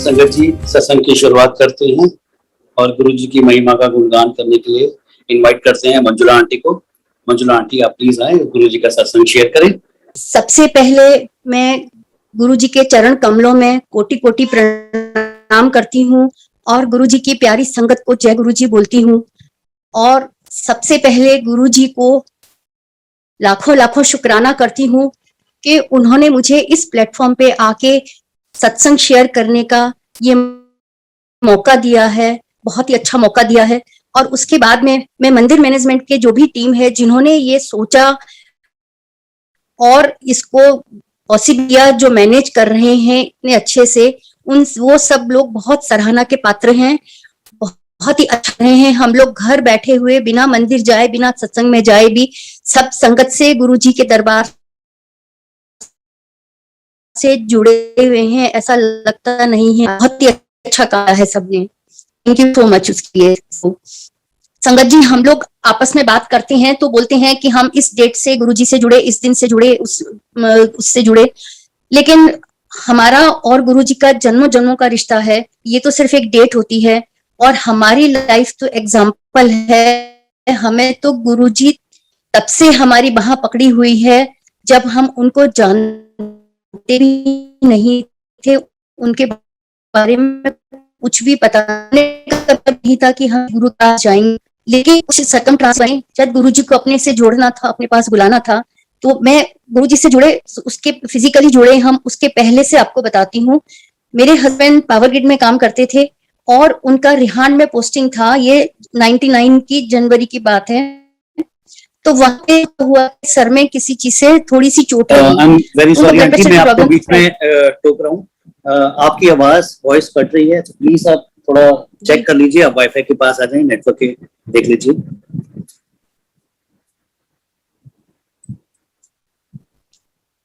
संगत जी सत्संग की शुरुआत करते हैं और गुरु जी की महिमा का गुणगान करने के लिए इनवाइट करते हैं मंजुला आंटी को। मंजुला आंटी, आप प्लीज आए, गुरु जी का सत्संग शेयर करें। सबसे पहले मैं गुरु जी के चरण कमलों में कोटि कोटि प्रणाम करती हूँ और गुरु जी की प्यारी संगत को जय गुरु जी बोलती हूँ। और सबसे पहले गुरु जी को लाखों लाखों शुक्राना करती हूँ कि उन्होंने मुझे इस प्लेटफॉर्म पे आके सत्संग शेयर करने का ये मौका दिया है, बहुत ही अच्छा मौका दिया है। और उसके बाद में मैं मंदिर मैनेजमेंट के जो भी टीम है जिन्होंने ये सोचा और इसको पॉसिबल किया, जो मैनेज कर रहे हैं इतने अच्छे से, वो सब लोग बहुत सराहना के पात्र हैं, बहुत ही अच्छा रहे हैं। हम लोग घर बैठे हुए बिना मंदिर जाए, बिना सत्संग में जाए भी सब संगत से गुरु जी के दरबार से जुड़े हुए हैं, ऐसा लगता नहीं है। बहुत ही अच्छा कहा है सबने, थैंक यू सो मच उसके लिए। संगत जी, हम लोग आपस में बात करते हैं तो बोलते हैं कि हम इस डेट से गुरुजी से जुड़े, इस दिन से जुड़े, उससे जुड़े, लेकिन हमारा और गुरुजी का जन्मों जन्मों का रिश्ता है। ये तो सिर्फ एक डेट होती है और हमारी लाइफ तो एग्जाम्पल है। हमें तो गुरुजी तब से हमारी बाह पकड़ी हुई है जब हम उनको जानते भी नहीं थे, उनके बारे में कुछ भी पता नहीं था कि हम गुरु के पास जाएंगे। लेकिन कुछ सर्कमस्टेंस बने, जब गुरु जी को अपने से जोड़ना था, अपने पास बुलाना था, तो मैं गुरु जी से जुड़े, उसके फिजिकली जुड़े हम उसके पहले से आपको बताती हूँ। मेरे हस्बैंड पावर ग्रिड में काम करते थे और उनका रिहांड में पोस्टिंग था। ये 99 की जनवरी की बात है। तो वहां पे हुआ सर में किसी चीज से थोड़ी सी चोट लगी। वेरी सॉरी आंटी, मैं आपको बीच में टोक रहा हूँ। आपकी वॉइस कट रही है, तो प्लीज आप थोड़ा चेक कर लीजिए, आप वाईफाई के पास आ जाए, नेटवर्क के देख लीजिए।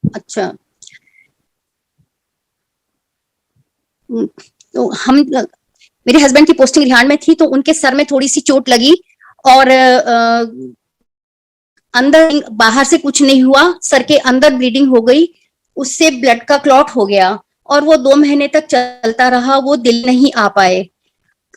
अच्छा, तो हम, मेरे हस्बैंड की पोस्टिंग रिहांड में थी, तो उनके सर में थोड़ी सी चोट लगी और अंदर, बाहर से कुछ नहीं हुआ, सर के अंदर ब्लीडिंग हो गई, उससे ब्लड का क्लॉट हो गया और वो 2 महीने तक चलता रहा। वो दिल्ली नहीं आ पाए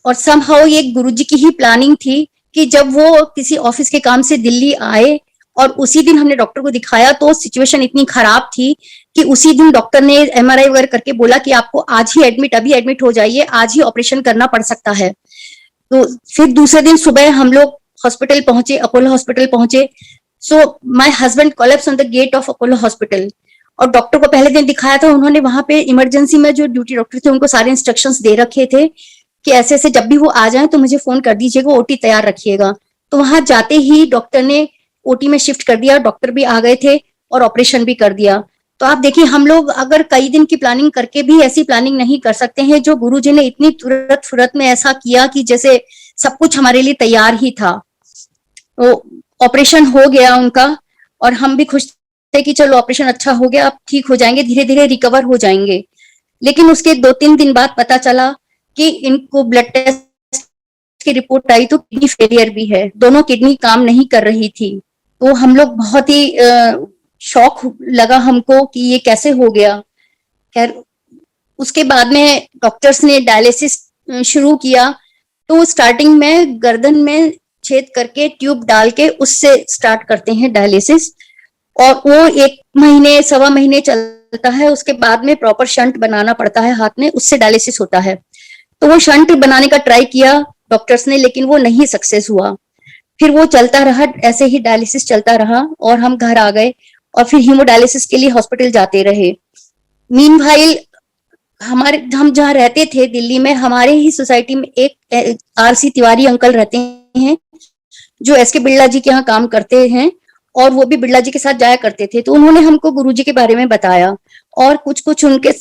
और समहाउ ये गुरुजी की ही प्लानिंग थी कि जब वो किसी ऑफिस के काम से दिल्ली आए और उसी दिन हमने डॉक्टर को दिखाया, तो सिचुएशन इतनी खराब थी कि उसी दिन डॉक्टर ने MRI वगैरह करके बोला कि आपको आज ही अभी एडमिट हो जाइए, आज ही ऑपरेशन करना पड़ सकता है। तो फिर दूसरे दिन सुबह हम लोग हॉस्पिटल पहुंचे, अपोलो हॉस्पिटल पहुंचे। So my husband collapse on the gate of Apollo hospital. और डॉक्टर को पहले दिन दिखाया था, उन्होंने वहां पे इमरजेंसी में जो ड्यूटी डॉक्टर थे उनको सारे इंस्ट्रक्शंस दे रखे थे कि ऐसे ऐसे जब भी वो आ जाए तो मुझे फोन कर दीजिएगा, ओटी तैयार रखिएगा। तो वहां जाते ही डॉक्टर ने ओटी में शिफ्ट कर दिया, डॉक्टर भी आ गए थे और ऑपरेशन भी कर दिया। तो आप देखिए, हम लोग अगर कई दिन की प्लानिंग करके भी ऐसी प्लानिंग नहीं कर सकते हैं, जो गुरुजी ने इतनी तुरंत फुरत में ऐसा किया कि जैसे सब कुछ हमारे लिए तैयार ही था। तो ऑपरेशन हो गया उनका और हम भी खुश थे कि चलो ऑपरेशन अच्छा हो गया, अब ठीक हो जाएंगे, धीरे धीरे रिकवर हो जाएंगे। लेकिन उसके 2-3 दिन बाद पता चला कि इनको ब्लड टेस्ट की रिपोर्ट आई तो किडनी फेलियर भी है, दोनों किडनी काम नहीं कर रही थी। तो हम लोग बहुत ही शॉक लगा हमको कि ये कैसे हो गया। खैर, उसके बाद में डॉक्टर्स ने डायलिसिस शुरू किया। तो स्टार्टिंग में गर्दन में छेद करके ट्यूब डाल के उससे स्टार्ट करते हैं डायलिसिस, और वो 1 महीने 1.25 महीने चलता है। उसके बाद में प्रॉपर शंट बनाना पड़ता है हाथ में, उससे डायलिसिस होता है। तो वो शंट बनाने का ट्राई किया डॉक्टर्स ने, लेकिन वो नहीं सक्सेस हुआ। फिर वो चलता रहा, ऐसे ही डायलिसिस चलता रहा और हम घर आ गए और फिर हीमोडायलिसिस के लिए हॉस्पिटल जाते रहे। मीनवाइल हम जहाँ रहते थे दिल्ली में, हमारे ही सोसाइटी में एक RC तिवारी अंकल रहते हैं जो SK बिरला जी के यहाँ काम करते हैं और वो भी बिरला जी के साथ जाया करते थे। तो उन्होंने हमको गुरुजी के बारे में बताया और कुछ कुछ उनके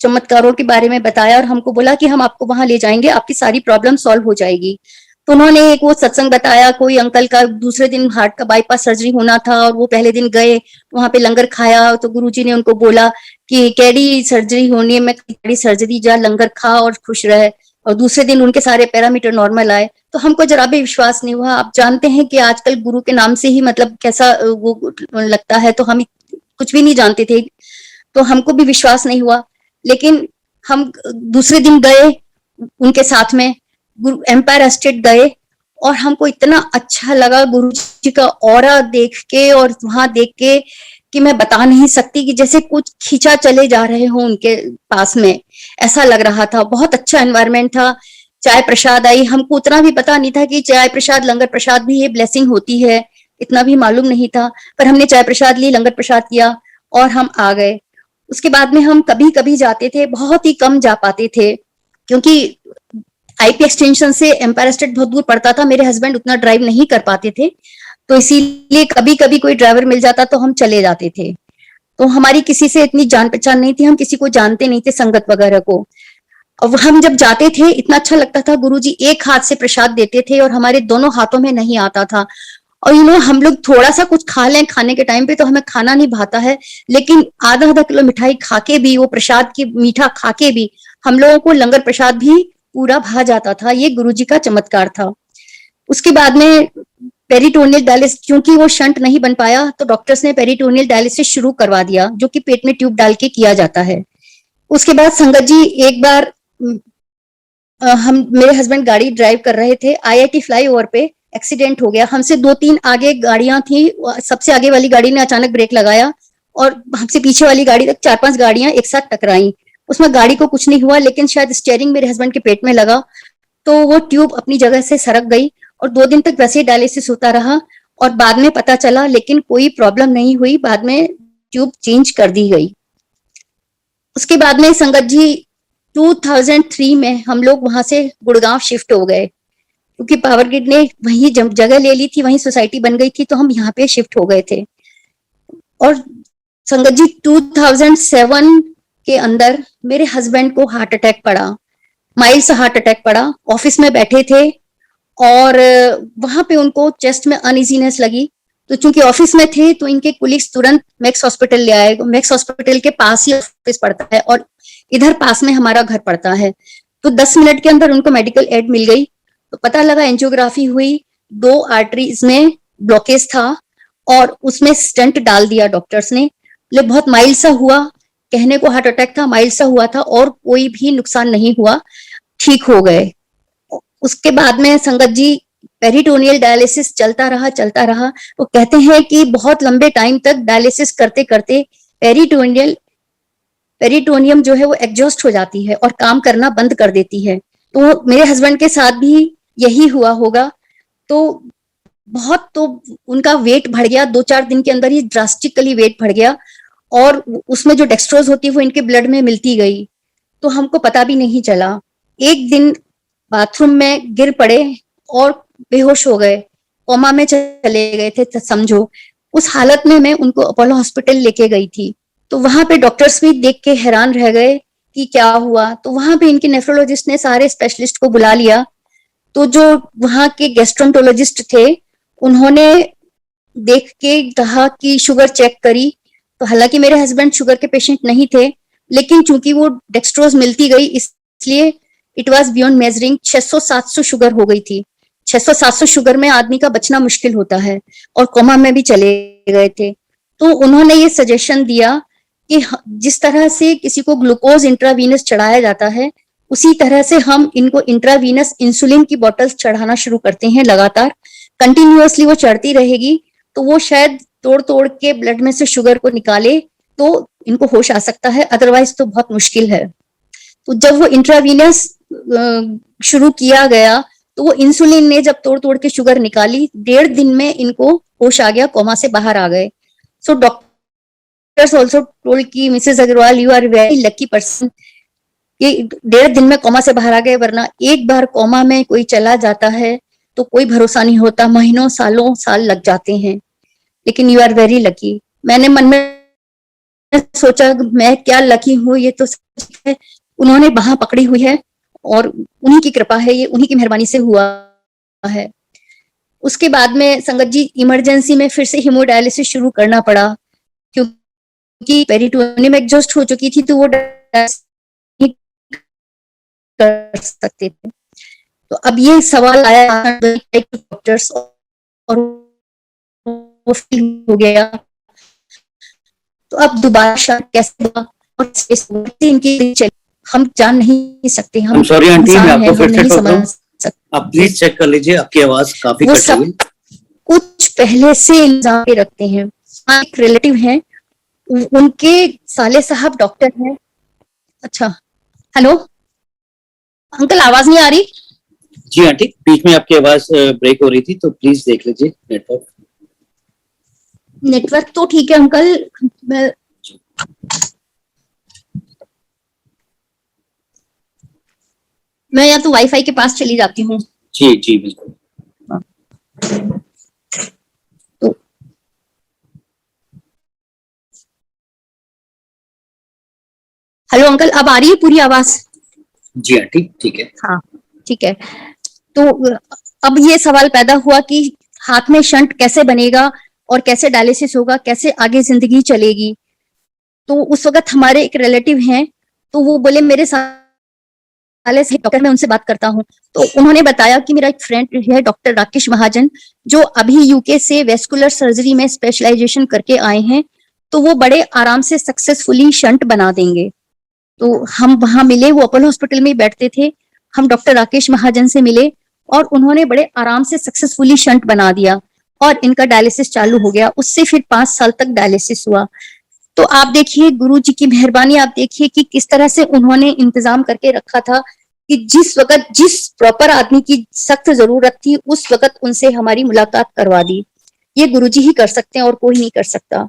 चमत्कारों के बारे में बताया और हमको बोला कि हम आपको वहां ले जाएंगे, आपकी सारी प्रॉब्लम सॉल्व हो जाएगी। तो उन्होंने एक वो सत्संग बताया, कोई अंकल का दूसरे दिन हार्ट का बाईपास सर्जरी होना था और वो पहले दिन गए, वहां पे लंगर खाया। तो गुरुजी ने उनको बोला कि कैडी सर्जरी होनी है, मैं कैडी सर्जरी जा, लंगर खा और खुश रहे। और दूसरे दिन उनके सारे पैरामीटर नॉर्मल आए। तो हमको जरा भी विश्वास नहीं हुआ। आप जानते हैं कि आजकल गुरु के नाम से ही मतलब कैसा वो लगता है, तो हम कुछ भी नहीं जानते थे, तो हमको भी विश्वास नहीं हुआ। लेकिन हम दूसरे दिन गए उनके साथ में, एम्पायर एस्टेट गए, और हमको इतना अच्छा लगा गुरु जी का ऑरा देख के और वहां देख के कि मैं बता नहीं सकती, कि जैसे कुछ खींचा चले जा रहे हो उनके पास में, ऐसा लग रहा था। बहुत अच्छा एनवायरनमेंट था। चाय प्रसाद आई, हमको उतना भी पता नहीं था कि चाय प्रसाद लंगर प्रसाद भी ये ब्लेसिंग होती है, इतना भी मालूम नहीं था। पर हमने चाय प्रसाद ली, लंगर प्रसाद किया और हम आ गए। उसके बाद में हम कभी कभी जाते थे, बहुत ही कम जा पाते थे, क्योंकि आईपी एक्सटेंशन से एम्पायर एस्टेट बहुत दूर पड़ता था, मेरे हस्बैंड उतना ड्राइव नहीं कर पाते थे, तो इसीलिए कभी कभी कोई ड्राइवर मिल जाता तो हम चले जाते थे। तो हमारी किसी से इतनी जान पहचान नहीं थी, हम किसी को जानते नहीं थे संगत वगैरह को। और हम जब जाते थे इतना अच्छा लगता था, गुरुजी एक हाथ से प्रसाद देते थे और हमारे दोनों हाथों में नहीं आता था। और हम लोग थोड़ा सा कुछ खा लें खाने के टाइम पे तो हमें खाना नहीं भाता है, लेकिन आधा आधा किलो मिठाई खा के भी, वो प्रसाद की मीठा खा के भी हम लोगों को लंगर प्रसाद भी पूरा भा जाता था। ये गुरुजी का चमत्कार था। उसके बाद में पेरिटोनियल डायलिसिस, क्योंकि वो शंट नहीं बन पाया तो डॉक्टर्स ने पेरिटोनियल डायलिसिस शुरू करवा दिया, जो कि पेट में ट्यूब डाल के किया जाता है। उसके बाद संगत जी एक बार हम मेरे हस्बैंड गाड़ी ड्राइव कर रहे थे, आईआईटी फ्लाईओवर पे एक्सीडेंट हो गया। हमसे 2-3 आगे गाड़ियां थी, सबसे आगे वाली गाड़ी ने अचानक ब्रेक लगाया और हमसे पीछे वाली गाड़ी तक 4-5 गाड़ियां एक साथ टकराई। उसमें गाड़ी को कुछ नहीं हुआ, लेकिन शायद स्टीयरिंग मेरे हस्बैंड के पेट में लगा, तो वो ट्यूब अपनी जगह से सरक गई और 2 दिन तक वैसे ही डायलिसिस होता रहा। और बाद में पता चला, लेकिन कोई प्रॉब्लम नहीं हुई, बाद में ट्यूब चेंज कर दी गई। उसके बाद में संगत जी 2003 में हम लोग वहां से गुड़गांव शिफ्ट हो गए, क्योंकि पावर ग्रिड ने वहीं जगह ले ली थी, वहीं सोसाइटी बन गई थी, तो हम यहाँ पे शिफ्ट हो गए थे। और संगत जी 2007 के अंदर मेरे हस्बैंड को हार्ट अटैक पड़ा, माइल्ड सा हार्ट अटैक पड़ा। ऑफिस में बैठे थे और वहां पे उनको चेस्ट में अनइजीनेस लगी, तो चूंकि ऑफिस में थे तो इनके कुलीग्स तुरंत मैक्स हॉस्पिटल ले आए। मैक्स हॉस्पिटल के पास ही ऑफिस पड़ता है और इधर पास में हमारा घर पड़ता है, तो 10 मिनट के अंदर उनको मेडिकल एड मिल गई। तो पता लगा, एंजियोग्राफी हुई, 2 आर्टरीज में ब्लॉकेज था और उसमें स्टेंट डाल दिया डॉक्टर्स ने। ले बहुत माइल्ड सा हुआ, कहने को हार्ट अटैक था, माइल्ड सा हुआ था और कोई भी नुकसान नहीं हुआ, ठीक हो गए। उसके बाद में संगत जी पेरिटोनियल डायलिसिस चलता रहा। वो कहते हैं कि बहुत लंबे टाइम तक डायलिसिस करते करते पेरिटोनियम जो है वो एग्जॉस्ट हो जाती है और काम करना बंद कर देती है। तो मेरे हस्बैंड के साथ भी यही हुआ होगा। तो बहुत, तो उनका वेट बढ़ गया, 2-4 दिन के अंदर ही ड्रास्टिकली वेट बढ़ गया और उसमें जो डेक्सट्रोज होती है वो इनके ब्लड में मिलती गई, तो हमको पता भी नहीं चला। एक दिन बाथरूम में गिर पड़े और बेहोश हो गए, कोमा में चले गए थे समझो। उस हालत में मैं उनको अपोलो हॉस्पिटल लेके गई थी, तो वहां पे डॉक्टर्स भी देख के हैरान रह गए कि क्या हुआ। तो वहां पे इनके नेफ्रोलॉजिस्ट ने सारे स्पेशलिस्ट को बुला लिया, तो जो वहां के गैस्ट्रोंटोलॉजिस्ट थे उन्होंने देख के कहा कि शुगर चेक करी, तो हालांकि मेरे हस्बैंड शुगर के पेशेंट नहीं थे, लेकिन चूंकि वो डेक्सट्रोज मिलती गई इसलिए it was beyond measuring, 600-700 sugar हो गई थी। 600-700 शुगर में आदमी का बचना मुश्किल होता है और कोमा में भी चले गए थे। तो उन्होंने ये सजेशन दिया कि जिस तरह से किसी को ग्लूकोज इंट्रावीनस चढ़ाया जाता है, उसी तरह से हम इनको इंट्रावीनस इंसुलिन की बोतल्स चढ़ाना शुरू करते हैं लगातार। कंटिन्यूअसली वो चढ़ती रहेगी तो वो शायद तोड़ तोड़ के ब्लड में से शुगर को निकाले तो इनको होश आ सकता है, अदरवाइज तो बहुत मुश्किल है। तो जब वो इंट्रावीनस शुरू किया गया तो वो इंसुलिन ने जब तोड़ तोड़ के शुगर निकाली, 1.5 दिन में इनको होश आ गया, कोमा से बाहर आ गए। सो डॉक्टर्स ऑल्सो टोल्ड कि Mrs Agarwal you are very lucky person, ये 1.5 दिन में कोमा से बाहर आ गए, वरना एक बार कोमा में कोई चला जाता है तो कोई भरोसा नहीं होता, महीनों सालों साल लग जाते हैं। लेकिन यू आर वेरी लकी। मैंने मन में सोचा मैं क्या लकी हूँ, ये तो सच है, उन्होंने बाह पकड़ी हुई है और उन्हीं की कृपा है, ये उन्हीं की मेहरबानी से हुआ है। उसके बाद में संगत जी इमरजेंसी में फिर से हीमोडायलिसिस शुरू करना पड़ा, क्योंकि पेरिटोनियम एग्जॉस्ट हो चुकी थी, तो वो नहीं कर सकते थे। तो अब ये सवाल आया डॉक्टर्स और वो फील हो गया, तो अब दोबारा कैसे हुआ और इनकी चली। हम जान नहीं सकते, हम सॉरी आंटी, मैं इंसान हैं, आपको हम फिर से नहीं टोक रहा हूँ, समझ सकते। आप प्लीज चेक कर लीजिए, आपकी आवाज काफी वो कट रही सब है। कुछ पहले से इंतजाम पे रखते हैं। हाँ, एक रिलेटिव हैं, उनके साले साहब डॉक्टर हैं। अच्छा, हेलो अंकल, आवाज नहीं आ रही? जी आंटी, बीच में आपकी आवाज ब्रेक हो रही थी, तो प्लीज देख लीजिए नेटवर्क। नेटवर्क तो ठीक है अंकल, मैं या तो वाईफाई के पास चली जाती हूँ। जी जी बिल्कुल। तो हेलो अंकल, अब आ रही है पूरी आवाज? जी आंटी ठीक है। हाँ ठीक है। तो अब ये सवाल पैदा हुआ कि हाथ में शंट कैसे बनेगा और कैसे डायलिसिस होगा, कैसे आगे जिंदगी चलेगी। तो उस वक्त हमारे एक रिलेटिव हैं, तो वो बोले मेरे साले से डॉक्टर, मैं उनसे बात करता हूँ। तो उन्होंने बताया कि मेरा एक फ्रेंड है डॉक्टर राकेश महाजन, जो अभी यूके से वेस्कुलर सर्जरी में स्पेशलाइजेशन करके आए हैं, तो वो बड़े आराम से सक्सेसफुली शंट बना देंगे। तो हम वहां मिले, वो अपोलो हॉस्पिटल में ही बैठते थे। हम डॉक्टर राकेश महाजन से मिले और उन्होंने बड़े आराम से सक्सेसफुली शंट बना दिया और इनका डायलिसिस चालू हो गया। उससे फिर 5 साल तक डायलिसिस हुआ। तो आप देखिए गुरु जी की मेहरबानी, आप देखिए कि किस तरह से उन्होंने इंतजाम करके रखा था कि जिस वक्त जिस प्रॉपर आदमी की सख्त जरूरत थी, उस वक्त उनसे हमारी मुलाकात करवा दी। ये गुरु जी ही कर सकते हैं और कोई नहीं कर सकता।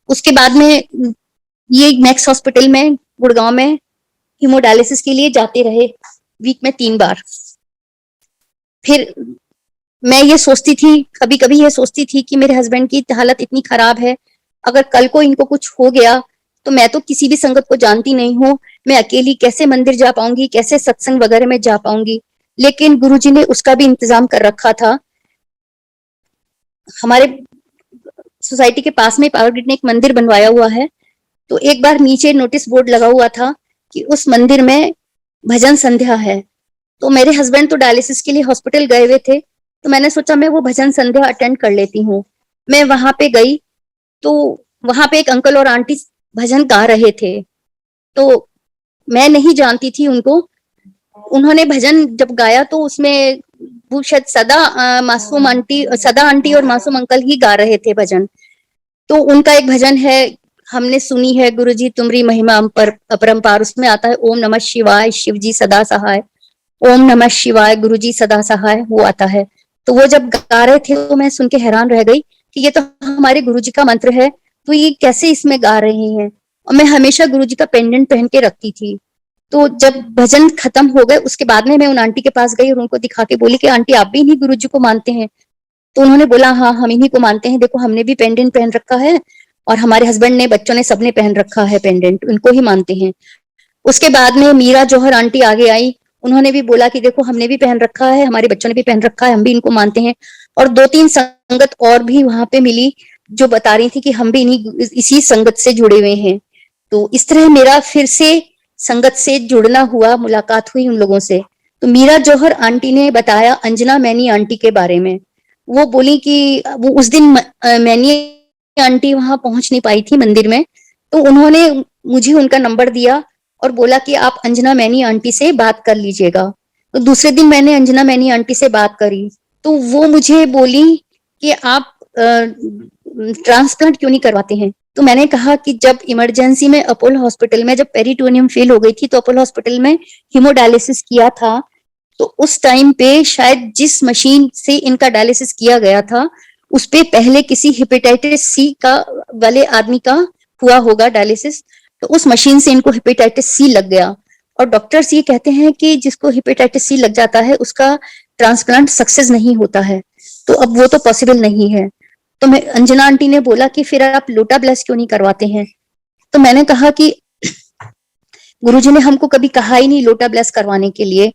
उसके बाद में ये मैक्स हॉस्पिटल में गुड़गांव में हीमोडायलिसिस के लिए जाते रहे, वीक में 3 बार। फिर मैं ये सोचती थी, कभी कभी ये सोचती थी कि मेरे हस्बैंड की हालत इतनी खराब है, अगर कल को इनको कुछ हो गया तो मैं तो किसी भी संगत को जानती नहीं हूँ, मैं अकेली कैसे मंदिर जा पाऊंगी, कैसे सत्संग वगैरह में जा पाऊंगी। लेकिन गुरुजी ने उसका भी इंतजाम कर रखा था। हमारे सोसाइटी के पास में पावर ग्रिड ने एक मंदिर बनवाया हुआ है, तो एक बार नीचे नोटिस बोर्ड लगा हुआ था कि उस मंदिर में भजन संध्या है। तो मेरे हस्बैंड तो डायलिसिस के लिए हॉस्पिटल गए हुए थे, तो मैंने सोचा मैं वो भजन संध्या अटेंड कर लेती हूँ। मैं वहां पे गई, तो वहां पे एक अंकल और आंटी भजन गा रहे थे, तो मैं नहीं जानती थी उनको। उन्होंने भजन जब गाया तो उसमें वो शायद मासूम आंटी, सदा आंटी और मासूम अंकल ही गा रहे थे भजन। तो उनका एक भजन है, हमने सुनी है गुरुजी तुमरी महिमा अपरंपार, उसमें आता है ओम नमः शिवाय शिव जी सदा सहाय, ओम नमः शिवाय गुरुजी सदा सहाय, वो आता है। तो वो जब गा रहे थे तो मैं सुन के हैरान रह गई कि ये तो हमारे गुरुजी का मंत्र है, तो ये कैसे इसमें गा रहे हैं। और मैं हमेशा गुरुजी का पेंडेंट पहन के रखती थी। तो जब भजन खत्म हो गए उसके बाद में मैं उन आंटी के पास गई और उनको दिखा के बोली कि आंटी आप भी इन्हीं गुरुजी को मानते हैं? तो उन्होंने बोला हाँ हम इन्हीं को मानते हैं, देखो हमने भी पेंडेंट पहन रखा है और हमारे हस्बैंड ने, बच्चों ने, सबने पहन रखा है पेंडेंट, उनको ही मानते हैं। उसके बाद में मीरा जौहर आंटी आगे आई, उन्होंने भी बोला कि देखो हमने भी पहन रखा है, हमारे बच्चों ने भी पहन रखा है, हम भी इनको मानते हैं। और 2-3 संगत और भी वहां पे मिली जो बता रही थी कि हम भी इसी संगत से जुड़े हुए हैं। तो इस तरह मेरा फिर से संगत से जुड़ना हुआ, मुलाकात हुई उन लोगों से। तो मीरा जौहर आंटी ने बताया अंजना मैनी आंटी के बारे में। वो बोली कि वो उस दिन मैनी आंटी वहां पहुंच नहीं पाई थी मंदिर में, तो उन्होंने मुझे उनका नंबर दिया और बोला कि आप अंजना मैनी आंटी से बात कर लीजिएगा। तो दूसरे दिन मैंने अंजना मैनी आंटी से बात करी, तो वो मुझे बोली कि आप ट्रांसप्लांट क्यों नहीं करवाते हैं। तो मैंने कहा कि जब इमरजेंसी में अपोलो हॉस्पिटल में जब पेरिटोनियम फेल हो गई थी, तो अपोलो हॉस्पिटल में हीमोडायलिसिस किया था, तो उस टाइम पे शायद जिस मशीन से इनका डायलिसिस किया गया था उस पे पहले किसी हेपेटाइटिस सी का वाले आदमी का हुआ होगा डायलिसिस, तो उस मशीन से इनको हेपेटाइटिस सी लग गया। और डॉक्टर्स ये कहते हैं कि जिसको हेपेटाइटिस सी लग जाता है उसका ट्रांसप्लांट सक्सेस नहीं होता है, तो अब वो तो पॉसिबल नहीं है। तो मैं, अंजना आंटी ने बोला कि फिर आप लोटा ब्लेस क्यों नहीं करवाते हैं। तो मैंने कहा कि गुरुजी ने हमको कभी कहा ही नहीं लोटा ब्लेस करवाने के लिए।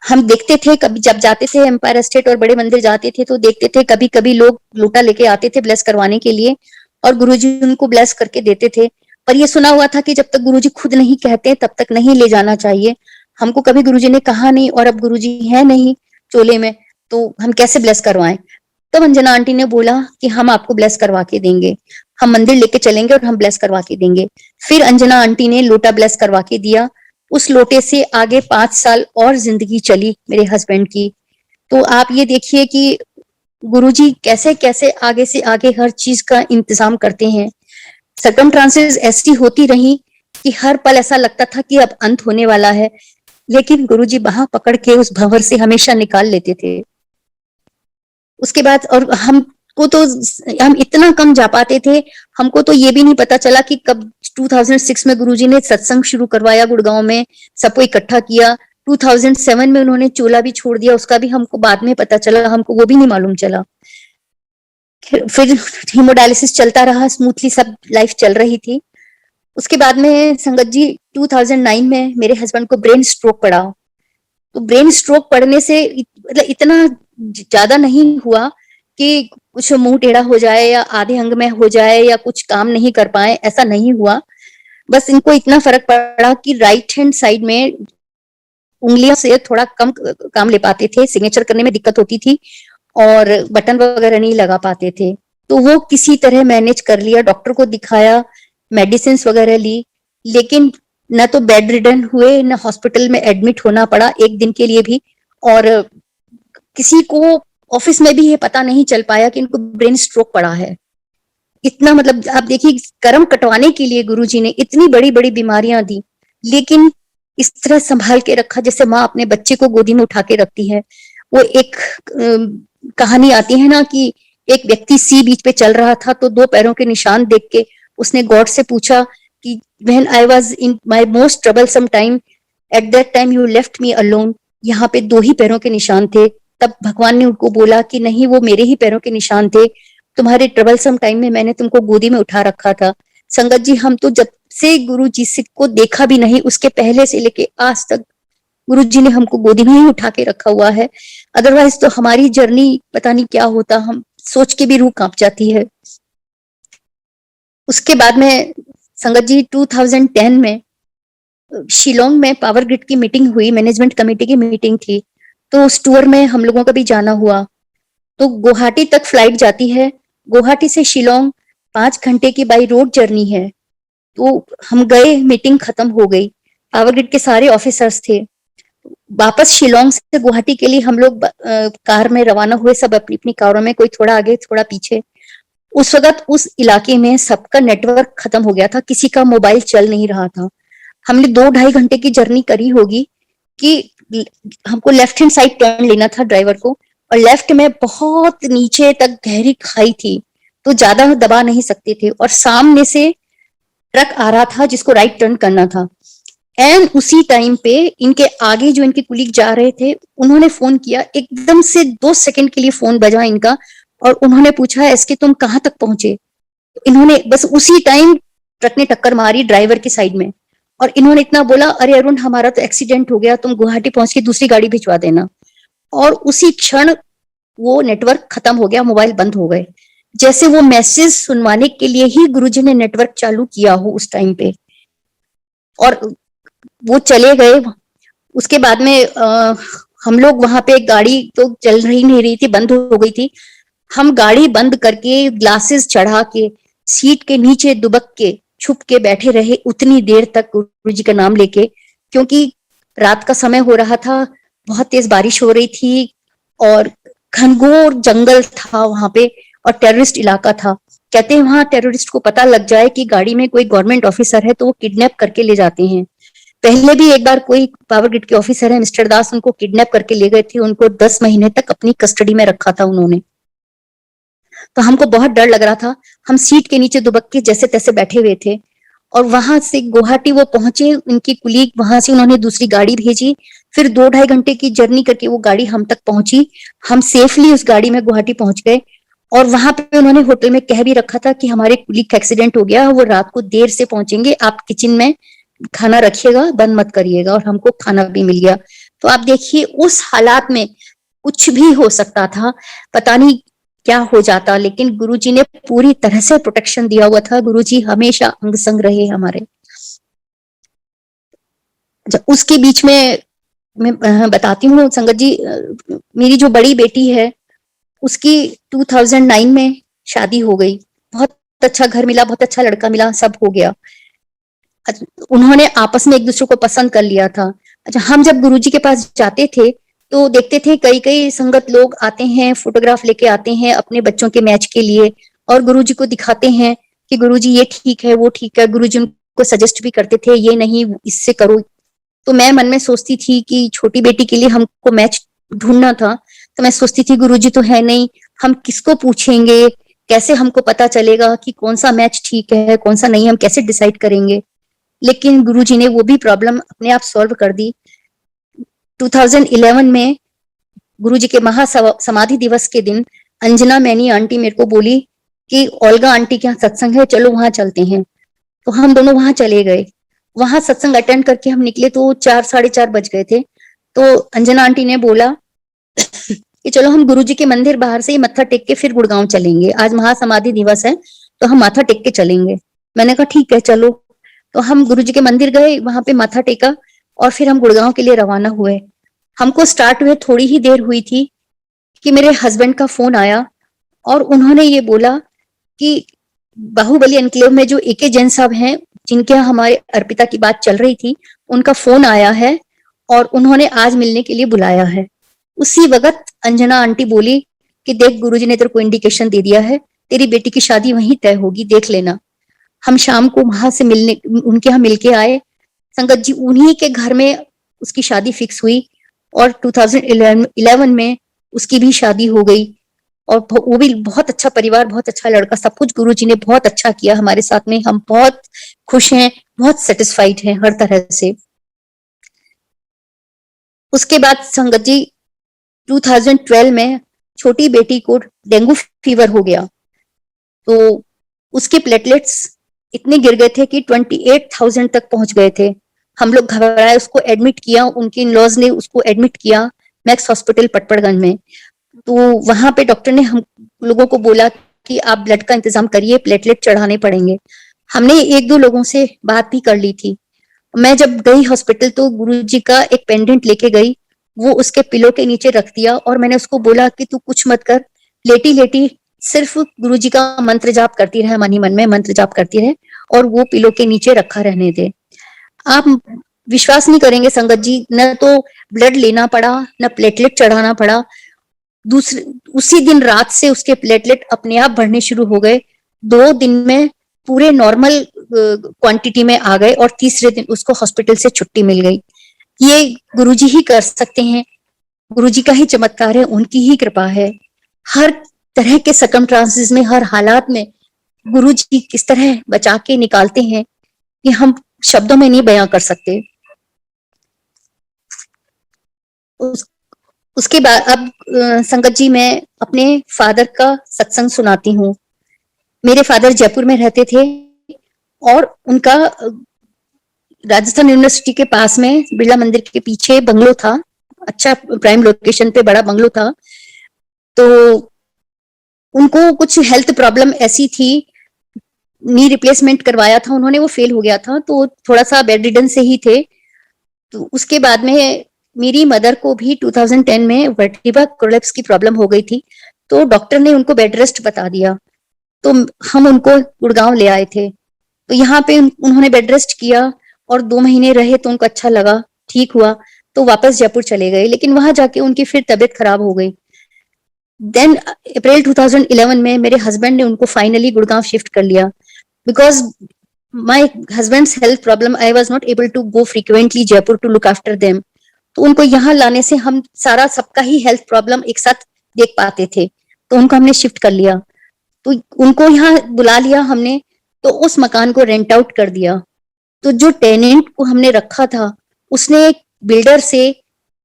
हम देखते थे कभी जब जाते थे एम्पायर एस्टेट और बड़े मंदिर जाते थे तो देखते थे कभी कभी लोग लोटा लेके आते थे ब्लेस करवाने के लिए और गुरुजी उनको ब्लेस करके देते थे। पर ये सुना हुआ था कि जब तक गुरुजी खुद नहीं कहते तब तक नहीं ले जाना चाहिए। हमको कभी गुरुजी ने कहा नहीं और अब गुरुजी है नहीं चोले में, तो हम कैसे ब्लेस करवाएं। तब अंजना आंटी ने बोला कि हम आपको ब्लेस करवा के देंगे, हम मंदिर लेके चलेंगे और हम ब्लेस करवा के देंगे। फिर अंजना आंटी ने लोटा ब्लेस करवा के दिया। उस लोटे से आगे 5 साल और जिंदगी चली मेरे हस्बैंड की। तो आप ये देखिए कि गुरुजी कैसे कैसे आगे से आगे हर चीज का इंतजाम करते हैं। सर्कमस्टांसेस ऐसी होती रही कि हर पल ऐसा लगता था कि अब अंत होने वाला है, लेकिन गुरुजी बाह पकड़ के उस भंवर से हमेशा निकाल लेते थे। उसके बाद और हमको तो हम इतना कम जा पाते थे, हमको तो ये भी नहीं पता चला कि कब 2006 में गुरुजी ने सत्संग शुरू करवाया गुड़गांव में, सबको इकट्ठा किया। 2007 में उन्होंने चोला भी छोड़ दिया, उसका भी हमको बाद में पता चला, हमको वो भी नहीं मालूम चला। फिर हीमोडायलिसिस चलता रहा, स्मूथली सब लाइफ चल रही थी। उसके बाद में संगत जी 2009 में मेरे हस्बैंड को ब्रेन स्ट्रोक पड़ा। तो ब्रेन स्ट्रोक पड़ने से मतलब इतना ज्यादा नहीं हुआ कि कुछ मुंह टेढ़ा हो जाए या आधे अंग में हो जाए या कुछ काम नहीं कर पाए, ऐसा नहीं हुआ। बस इनको इतना फर्क पड़ा कि राइट हैंड साइड में उंगलियों से थोड़ा कम काम ले पाते थे, सिग्नेचर करने में दिक्कत होती थी और बटन वगैरह नहीं लगा पाते थे। तो वो किसी तरह मैनेज कर लिया, डॉक्टर को दिखाया, मेडिसिन वगैरह ली, लेकिन न तो बेड रिडन हुए न हॉस्पिटल में एडमिट होना पड़ा एक दिन के लिए भी। और किसी को ऑफिस में भी ये पता नहीं चल पाया कि इनको ब्रेन स्ट्रोक पड़ा है। इतना मतलब आप देखिए, कर्म कटवाने के लिए गुरुजी ने इतनी बड़ी बड़ी बीमारियां दी, लेकिन इस तरह संभाल के रखा जैसे माँ अपने बच्चे को गोदी में उठा के रखती है। वो एक कहानी आती है ना कि एक व्यक्ति सी बीच पे चल रहा था, तो 2 पैरों के निशान देख के उसने गॉड से पूछा कि when I was in my most troublesome time, at that time you left me alone. यहाँ पे 2 ही पैरों के निशान थे। तब भगवान ने उनको बोला कि नहीं, वो मेरे ही पैरों के निशान थे, तुम्हारे ट्रबलसम टाइम में मैंने तुमको गोदी में उठा रखा था। संगत जी, हम तो जब से गुरु जी से को देखा भी नहीं, उसके पहले से लेके आज तक गुरु जी ने हमको गोदी में ही उठा के रखा हुआ है। अदरवाइज तो हमारी जर्नी पता नहीं क्या होता, हम सोच के भी रूह कांप जाती है। उसके बाद में संगत जी 2010 में शिलोंग में पावर ग्रिड की मीटिंग हुई, मैनेजमेंट कमेटी की मीटिंग थी। तो उस टूर में हम लोगों का भी जाना हुआ। तो गुवाहाटी तक फ्लाइट जाती है, गुवाहाटी से शिलोंग 5 घंटे की बाई रोड जर्नी है। तो हम गए, मीटिंग खत्म हो गई, पावर ग्रिड के सारे ऑफिसर्स थे। वापस शिलोंग से गुवाहाटी के लिए हम लोग कार में रवाना हुए, सब अपनी अपनी कारों में, कोई थोड़ा आगे थोड़ा पीछे। उस वक्त उस इलाके में सबका नेटवर्क खत्म हो गया था, किसी का मोबाइल चल नहीं रहा था। हमने 2-2.5 घंटे की जर्नी करी होगी कि हमको लेफ्ट हैंड साइड टर्न लेना था ड्राइवर को, और लेफ्ट में बहुत नीचे तक गहरी खाई थी, तो ज्यादा दबा नहीं सकते थे, और सामने से ट्रक आ रहा था जिसको राइट टर्न करना था। एंड उसी टाइम पे इनके आगे जो इनके कुलीग जा रहे थे, उन्होंने फोन किया, एकदम से 2 सेकंड के लिए फोन बजा इनका, और उन्होंने पूछा एसके तुम कहाँ तक पहुंचे। इन्होंने बस उसी टाइम ट्रक ने टक्कर मारी ड्राइवर की साइड में, और इन्होंने इतना बोला, अरे अरुण हमारा तो एक्सीडेंट हो गया, तुम गुवाहाटी पहुंच के दूसरी गाड़ी भिजवा देना। और उसी क्षण वो नेटवर्क खत्म हो गया, मोबाइल बंद हो गए, जैसे वो मैसेज सुनवाने के लिए ही गुरुजी ने नेटवर्क चालू किया हो उस टाइम पे। और वो चले गए। उसके बाद में हम लोग वहां पे, गाड़ी तो चल रही नहीं रही थी, बंद हो गई थी। हम गाड़ी बंद करके ग्लासेस चढ़ा के सीट के नीचे दुबक के छुप के बैठे रहे उतनी देर तक गुरुजी का नाम लेके, क्योंकि रात का समय हो रहा था, बहुत तेज बारिश हो रही थी और घनघोर जंगल था वहां पे, और टेररिस्ट इलाका था। कहते हैं वहां टेररिस्ट को पता लग जाए कि गाड़ी में कोई गवर्नमेंट ऑफिसर है तो वो किडनैप करके ले जाते हैं। पहले भी एक बार कोई पावर ग्रिड के ऑफिसर है मिस्टर दास, उनको किडनैप करके ले गए थे, उनको 10 महीने तक अपनी कस्टडी में रखा था उन्होंने। तो हमको बहुत डर लग रहा था, हम सीट के नीचे दुबक के जैसे तैसे बैठे हुए थे। और वहां से गुवाहाटी वो पहुंचे, उनकी कुलीग, वहां से उन्होंने दूसरी गाड़ी भेजी, फिर 2-2.5 घंटे की जर्नी करके वो गाड़ी हम तक पहुंची। हम सेफली उस गाड़ी में गुवाहाटी पहुंच गए, और वहां पे उन्होंने होटल में कह भी रखा था कि हमारे कुलीग का एक्सीडेंट हो गया, वो रात को देर से पहुंचेंगे, आप किचन में खाना रखिएगा, बंद मत करिएगा। और हमको खाना भी मिल गया। तो आप देखिए उस हालात में कुछ भी हो सकता था, पता नहीं क्या हो जाता, लेकिन गुरुजी ने पूरी तरह से प्रोटेक्शन दिया हुआ था। गुरुजी हमेशा अंग संग रहे हमारे। उसके बीच में मैं बताती हूँ संगत जी, मेरी जो बड़ी बेटी है उसकी 2009 में शादी हो गई, बहुत अच्छा घर मिला, बहुत अच्छा लड़का मिला, सब हो गया। उन्होंने आपस में एक दूसरे को पसंद कर लिया था। अच्छा, हम जब गुरुजी के पास जाते थे तो देखते थे कई कई संगत लोग आते हैं, फोटोग्राफ लेके आते हैं अपने बच्चों के मैच के लिए और गुरुजी को दिखाते हैं कि गुरुजी ये ठीक है, वो ठीक है। गुरुजी उनको सजेस्ट भी करते थे, ये नहीं इससे करो। तो मैं मन में सोचती थी कि छोटी बेटी के लिए हमको मैच ढूंढना था, तो मैं सोचती थी गुरुजी तो है नहीं, हम किसको पूछेंगे, कैसे हमको पता चलेगा कि कौन सा मैच ठीक है, कौन सा नहीं, हम कैसे डिसाइड करेंगे। लेकिन गुरुजी ने वो भी प्रॉब्लम अपने आप सॉल्व कर दी। 2011 में गुरुजी के महासमाधि दिवस के दिन अंजना मैनी आंटी मेरे को बोली कि ओल्गा आंटी के यहाँ सत्संग है, चलो वहां चलते हैं। तो हम दोनों वहां चले गए। वहां सत्संग अटेंड करके हम निकले तो 4 साढ़े 4 बज गए थे। तो अंजना आंटी ने बोला कि चलो हम गुरुजी के मंदिर बाहर से ही मत्था टेक के फिर गुड़गांव चलेंगे, आज महासमाधि दिवस है तो हम माथा टेक के चलेंगे। मैंने कहा ठीक है चलो। तो हम गुरुजी के मंदिर गए, वहां पे माथा टेका और फिर हम गुड़गांव के लिए रवाना हुए। हमको स्टार्ट हुए थोड़ी ही देर हुई थी कि मेरे हस्बैंड का फोन आया और उन्होंने ये बोला कि बाहुबली एनक्लेव में जो एके जैन साहब हैं, जिनके यहाँ हमारे अर्पिता की बात चल रही थी, उनका फोन आया है और उन्होंने आज मिलने के लिए बुलाया है। उसी वक्त अंजना आंटी बोली कि देख गुरुजी ने तेरे को इंडिकेशन दे दिया है, तेरी बेटी की शादी वहीं तय होगी, देख लेना। हम शाम को वहां से मिलने उनके यहाँ मिलके आए। संगत जी उन्हीं के घर में उसकी शादी फिक्स हुई और 2011 में उसकी भी शादी हो गई। और वो भी बहुत अच्छा परिवार, बहुत अच्छा लड़का, सब कुछ गुरुजी ने बहुत अच्छा किया हमारे साथ में। हम बहुत खुश हैं, बहुत सेटिस्फाइड हैं हर तरह से। उसके बाद संगत जी 2012 में छोटी बेटी को डेंगू फीवर हो गया तो उसके प्लेटलेट्स इतने गिर गए थे कि 28,000 तक पहुंच गए थे। हम लोग घबराए, उसको एडमिट किया, उनके इन लॉज ने उसको एडमिट किया मैक्स हॉस्पिटल पटपड़गंज में। तो वहां पे डॉक्टर ने हम लोगों को बोला कि आप ब्लड का इंतजाम करिए, प्लेटलेट चढ़ाने पड़ेंगे। हमने एक दो लोगों से बात भी कर ली थी। मैं जब गई हॉस्पिटल तो गुरुजी का एक पेंडेंट लेके गई, वो उसके पिलो के नीचे रख दिया और मैंने उसको बोला कि तू कुछ मत कर, लेटी लेटी सिर्फ गुरुजी का मंत्र जाप करती रहे, मन ही मन में मंत्र जाप करती रहे और वो पिलो के नीचे रखा रहने दे। आप विश्वास नहीं करेंगे संगत जी, न तो ब्लड लेना पड़ा, न प्लेटलेट चढ़ाना पड़ा। दूसरे उसी दिन रात से उसके प्लेटलेट अपने आप बढ़ने शुरू हो गए। 2 दिन में पूरे नॉर्मल क्वांटिटी में आ गए और तीसरे दिन उसको हॉस्पिटल से छुट्टी मिल गई। ये गुरुजी ही कर सकते हैं, गुरुजी का ही चमत्कार है, उनकी ही कृपा है। हर तरह के सर्कमस्टांसेस में, हर हालात में गुरुजी किस तरह बचा के निकालते हैं कि हम शब्दों में नहीं बयां कर सकते। उसके बाद अब संगत जी मैं अपने फादर का सत्संग सुनाती हूँ। मेरे फादर जयपुर में रहते थे और उनका राजस्थान यूनिवर्सिटी के पास में बिरला मंदिर के पीछे बंगलो था, अच्छा प्राइम लोकेशन पे बड़ा बंगलो था। तो उनको कुछ हेल्थ प्रॉब्लम ऐसी थी, नी रिप्लेसमेंट करवाया था उन्होंने, वो फेल हो गया था, तो थोड़ा सा बेड रिडन से ही थे। तो उसके बाद में मेरी मदर को भी 2010 में वर्टिब्रा कोलैप्स की प्रॉब्लम हो गई थी, तो डॉक्टर ने उनको बेड रेस्ट बता दिया। तो हम उनको गुड़गांव ले आए थे, तो यहाँ पे उन्होंने बेड रेस्ट किया और 2 महीने रहे तो उनको अच्छा लगा, ठीक हुआ, तो वापस जयपुर चले गए। लेकिन वहां जाके उनकी फिर तबीयत खराब हो गई। देन अप्रैल 2011 में मेरे हस्बैंड ने उनको फाइनली गुड़गांव शिफ्ट कर लिया। Because my husband's health problem, I was not able to go frequently Jaipur to look after them. तो उनको यहाँ लाने से हम सारा सबका ही हेल्थ प्रॉब्लम एक साथ देख पाते थे, तो उनको हमने शिफ्ट कर लिया। तो उनको यहाँ बुला लिया हमने, तो उस मकान को रेंट आउट कर दिया। तो जो टेनेंट को हमने रखा था उसने एक बिल्डर से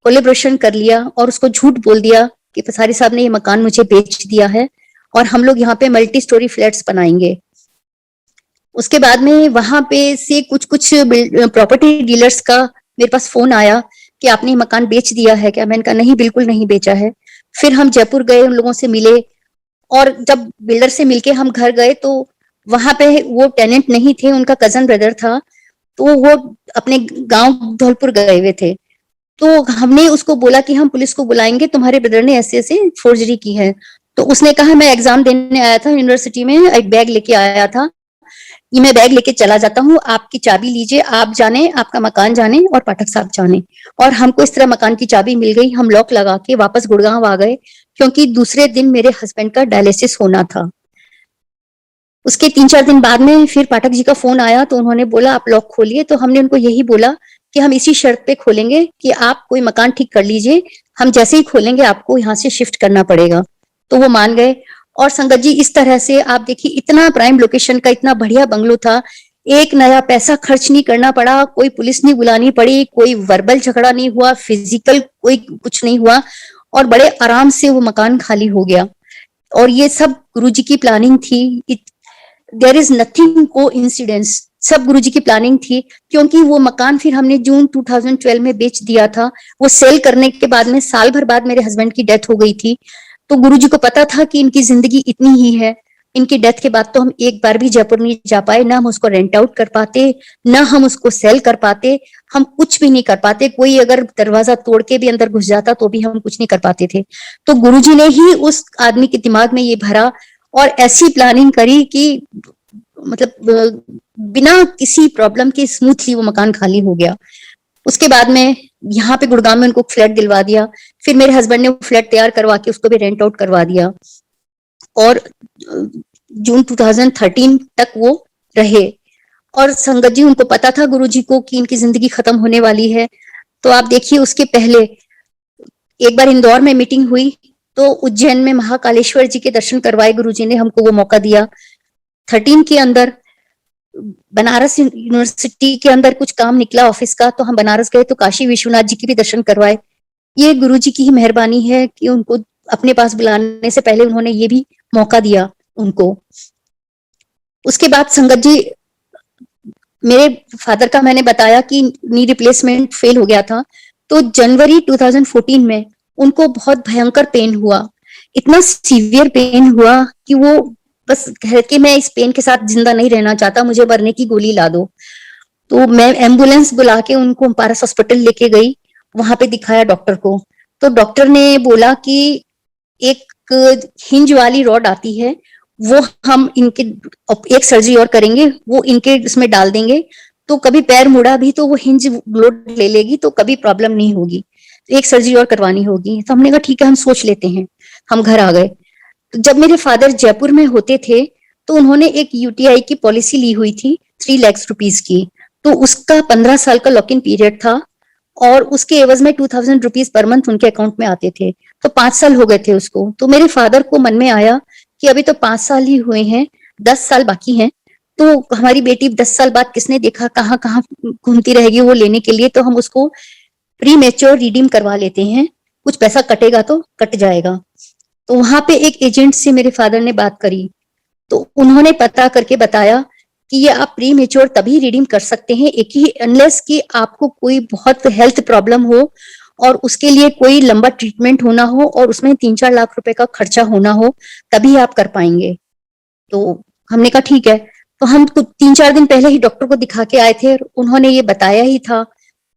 कोलेब्रेशन कर लिया और उसको झूठ बोल दिया कि पसारी साहब ने ये मकान मुझे बेच दिया है और हम लोग यहाँ पे मल्टी स्टोरी फ्लैट्स बनाएंगे। उसके बाद में वहां पे से कुछ प्रॉपर्टी डीलर्स का मेरे पास फोन आया कि आपने मकान बेच दिया है क्या? मैंने कहा नहीं, बिल्कुल नहीं बेचा है। फिर हम जयपुर गए, उन लोगों से मिले और जब बिल्डर से मिलके हम घर गए तो वहां पे वो टेनेंट नहीं थे, उनका कजन ब्रदर था, तो वो अपने गांव धौलपुर गए हुए थे। तो हमने उसको बोला कि हम पुलिस को बुलाएंगे, तुम्हारे ब्रदर ने ऐसे ऐसे फोर्जरी की है। तो उसने कहा मैं एग्जाम देने आया था यूनिवर्सिटी में, एक बैग लेके आया था, ये मैं बैग लेके चला जाता हूँ, आपकी चाबी लीजिए, आप जाने, आपका मकान जाने और पाठक साहब जाने। और हमको इस तरह मकान की चाबी मिल गई, हम लॉक लगा के वापस गुड़गांव आ गए, क्योंकि दूसरे दिन मेरे हस्बैंड का डायलिसिस होना था। उसके 3-4 दिन बाद में फिर पाठक जी का फोन आया, तो उन्होंने बोला आप लॉक खोलिए। तो हमने उनको यही बोला कि हम इसी शर्त पे खोलेंगे कि आप कोई मकान ठीक कर लीजिए, हम जैसे ही खोलेंगे आपको यहाँ से शिफ्ट करना पड़ेगा। तो वो मान गए। और संगत जी इस तरह से आप देखिए, इतना प्राइम लोकेशन का इतना बढ़िया बंगलो था, एक नया पैसा खर्च नहीं करना पड़ा, कोई पुलिस नहीं बुलानी पड़ी, कोई वर्बल झगड़ा नहीं हुआ, फिजिकल कोई कुछ नहीं हुआ, और बड़े आराम से वो मकान खाली हो गया। और ये सब गुरुजी की प्लानिंग थी। देयर इज नथिंग को इंसिडेंस, सब गुरुजी की प्लानिंग थी। क्योंकि वो मकान फिर हमने जून 2012 में बेच दिया था। वो सेल करने के बाद में साल भर बाद मेरे हस्बैंड की डेथ हो गई थी। तो गुरुजी को पता था कि इनकी जिंदगी इतनी ही है। इनकी डेथ के बाद तो हम एक बार भी जयपुर नहीं जा पाए, ना हम उसको रेंट आउट कर पाते, ना हम उसको सेल कर पाते, हम कुछ भी नहीं कर पाते। कोई अगर दरवाजा तोड़ के भी अंदर घुस जाता तो भी हम कुछ नहीं कर पाते थे। तो गुरुजी ने ही उस आदमी के दिमाग में ये भरा और ऐसी प्लानिंग करी कि मतलब बिना किसी प्रॉब्लम के स्मूथली वो मकान खाली हो गया। उसके बाद में यहाँ पे गुड़गांव में उनको फ्लैट दिलवा दिया। फिर मेरे हस्बैंड ने वो फ्लैट तैयार करवा के उसको भी रेंट आउट करवा दिया, और जून 2013 तक वो रहे। और संगत जी उनको पता था गुरुजी को कि इनकी जिंदगी खत्म होने वाली है। तो आप देखिए, उसके पहले एक बार इंदौर में मीटिंग हुई, तो उज्जैन में महाकालेश्वर जी के दर्शन करवाए गुरुजी ने, हमको वो मौका दिया। 13 के अंदर बनारस यूनिवर्सिटी के अंदर कुछ काम निकला ऑफिस का, तो हम बनारस गए, तो काशी विश्वनाथ जी के भी दर्शन करवाए। ये गुरुजी की ही मेहरबानी है कि उनको अपने पास बुलाने से पहले उन्होंने ये भी मौका दिया उनको। उसके बाद संगत जी, मेरे फादर का मैंने बताया कि नी रिप्लेसमेंट फेल हो गया था। तो जनवरी 2014 में उनको बहुत भयंकर पेन हुआ, इतना सीवियर पेन हुआ कि वो बस कह के मैं इस पेन के साथ जिंदा नहीं रहना चाहता, मुझे मरने की गोली ला दो। तो मैं एम्बुलेंस बुला के उनको पारस हॉस्पिटल लेके गई, वहां पे दिखाया डॉक्टर को। तो डॉक्टर ने बोला कि एक हिंज वाली रॉड आती है, वो हम इनके एक सर्जरी और करेंगे, वो इनके इसमें डाल देंगे, तो कभी पैर मुड़ा भी तो वो हिंज लोड ले लेगी, तो कभी प्रॉब्लम नहीं होगी। एक सर्जरी और करवानी होगी। तो हमने कहा ठीक है, हम सोच लेते हैं। हम घर आ गए। तो जब मेरे फादर जयपुर में होते थे, तो उन्होंने एक यूटीआई की पॉलिसी ली हुई थी 3 लाख रुपीज की। तो उसका 15 साल का लॉक इन पीरियड था, और उसके एवज में 2000 रुपीज पर मंथ उनके अकाउंट में आते थे। तो 5 साल हो गए थे उसको। तो मेरे फादर को मन में आया कि अभी तो 5 साल ही हुए हैं, 10 साल बाकी हैं, तो हमारी बेटी 10 साल बाद किसने देखा, कहाँ कहाँ घूमती रहेगी वो लेने के लिए, तो हम उसको प्री मेच्योर रिडीम करवा लेते हैं, कुछ पैसा कटेगा तो कट जाएगा। तो वहां पे एक एजेंट से मेरे फादर ने बात करी, तो उन्होंने पता करके बताया कि ये आप प्री मेच्योर तभी रिडीम कर सकते हैं एक ही, अनलेस कि आपको कोई बहुत हेल्थ प्रॉब्लम हो और उसके लिए कोई लंबा ट्रीटमेंट होना हो और उसमें 3-4 लाख रुपए का खर्चा होना हो, तभी आप कर पाएंगे। तो हमने कहा ठीक है। तो हम 3-4 दिन पहले ही डॉक्टर को दिखा के आए थे, उन्होंने ये बताया ही था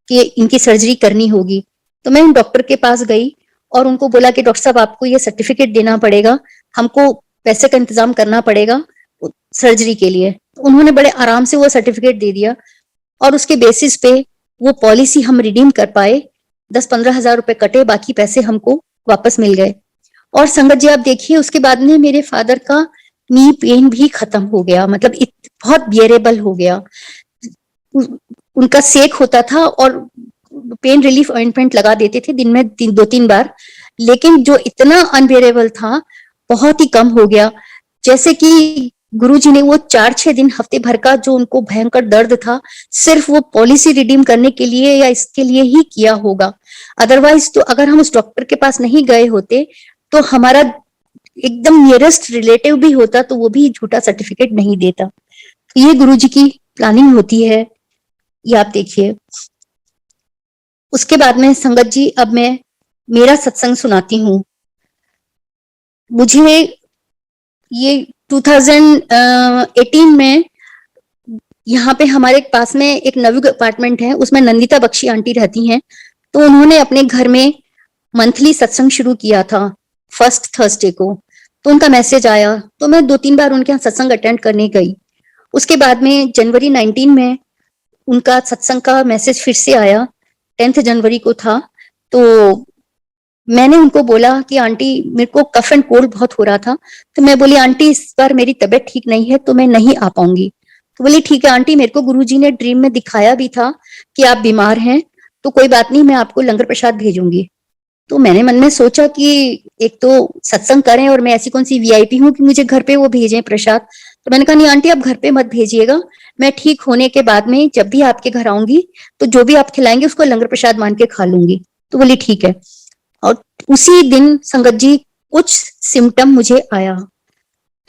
कि इनकी सर्जरी करनी होगी। तो मैं डॉक्टर के पास गई और उनको बोला कि डॉक्टर साहब आपको ये सर्टिफिकेट देना पड़ेगा, हमको पैसे का इंतजाम करना पड़ेगा सर्जरी के लिए। तो उन्होंने बड़े आराम से वो सर्टिफिकेट दे दिया, और उसके बेसिस पे वो पॉलिसी हम रिडीम कर पाए। 10-15 हजार रुपए कटे, बाकी पैसे हमको वापस मिल गए। और संगत जी आप देखिए, उसके बाद में मेरे फादर का नी पेन भी खत्म हो गया, मतलब बहुत बियरेबल हो गया। उनका सेक होता था और पेन रिलीफ ऑइंटमेंट लगा देते थे दिन में 2-3 बार, लेकिन जो इतना अनबियरेबल था बहुत ही कम हो गया। जैसे कि गुरुजी ने वो 4-6 दिन हफ्ते भर का जो उनको भयंकर दर्द था, सिर्फ वो पॉलिसी रिडीम करने के लिए या इसके लिए ही किया होगा। अदरवाइज तो अगर हम उस डॉक्टर के पास नहीं गए होते, तो हमारा एकदम नियरेस्ट रिलेटिव भी होता तो वो भी झूठा सर्टिफिकेट नहीं देता। तो ये गुरुजी की प्लानिंग होती है, ये आप देखिए। उसके बाद में संगत जी, अब मैं मेरा सत्संग सुनाती हूँ। मुझे ये 2018 में यहाँ पे हमारे पास में एक नवयुग अपार्टमेंट है, उसमें नंदिता बख्शी आंटी रहती हैं। तो उन्होंने अपने घर में मंथली सत्संग शुरू किया था फर्स्ट थर्सडे को। तो उनका मैसेज आया, तो मैं 2-3 बार उनके यहाँ सत्संग अटेंड करने गई। उसके बाद में जनवरी 19 में उनका सत्संग का मैसेज फिर से आया, 10 जनवरी को था। तो मैंने उनको बोला कि आंटी मेरे को कफ एंड कोल्ड बहुत हो रहा था, तो मैं बोली आंटी इस बार मेरी तबीयत ठीक नहीं है तो मैं नहीं आ पाऊंगी। तो बोली ठीक है आंटी, मेरे को गुरुजी ने ड्रीम में दिखाया भी था कि आप बीमार हैं, तो कोई बात नहीं, मैं आपको लंगर प्रसाद भेजूंगी। तो मैंने मन में सोचा कि एक तो सत्संग करें और मैं ऐसी कौन सी वीआईपी हूँ कि मुझे घर पे वो भेजें प्रसाद। तो मैंने कहा नहीं आंटी आप घर पे मत भेजिएगा, मैं ठीक होने के बाद में जब भी आपके घर आऊंगी तो जो भी आप खिलाएंगे उसको लंगर प्रसाद मान के खा लूंगी। तो बोली ठीक है। और उसी दिन संगत जी कुछ सिम्टम मुझे आया,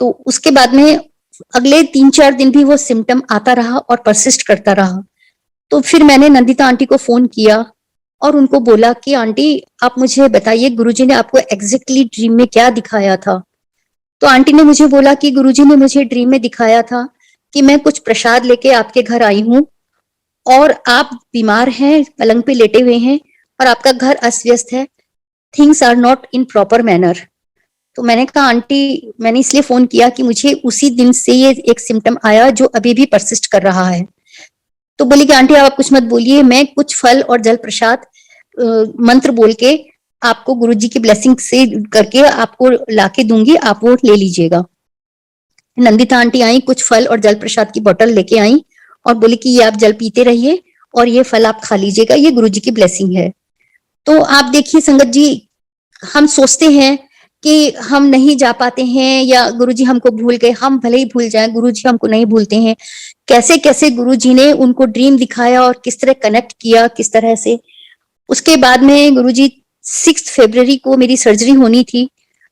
तो उसके बाद में अगले 3-4 दिन भी वो सिम्टम आता रहा और परसिस्ट करता रहा। तो फिर मैंने नंदिता आंटी को फोन किया और उनको बोला कि आंटी आप मुझे बताइए गुरुजी ने आपको एग्जैक्टली ड्रीम में क्या दिखाया था। तो आंटी ने मुझे बोला कि गुरुजी ने मुझे ड्रीम में दिखाया था कि मैं कुछ प्रसाद लेके आपके घर आई हूँ और आप बीमार हैं, पलंग पे लेटे हुए हैं और आपका घर अस्त व्यस्त है, things are not in proper manner. तो मैंने कहा आंटी मैंने इसलिए फोन किया कि मुझे उसी दिन से ये एक सिम्टम आया जो अभी भी परसिस्ट कर रहा है। तो बोली कि आंटी आप कुछ मत बोलिए, मैं कुछ फल और जल प्रसाद मंत्र बोल के आपको गुरुजी की ब्लेसिंग से करके आपको लाके दूंगी, आप वो ले लीजिएगा। नंदिता आंटी आई, कुछ फल और जल प्रसाद की बोतल लेके आई और बोली कि ये आप जल पीते रहिए और ये फल आप खा लीजिएगा, ये गुरुजी की ब्लेसिंग है। तो आप देखिए संगत जी, हम सोचते हैं कि हम नहीं जा पाते हैं या गुरुजी हमको भूल गए, हम भले ही भूल जाएं, गुरुजी हमको नहीं भूलते हैं। कैसे कैसे गुरुजी ने उनको ड्रीम दिखाया और किस तरह कनेक्ट किया, किस तरह से। उसके बाद में गुरुजी 6 फरवरी को मेरी सर्जरी होनी थी।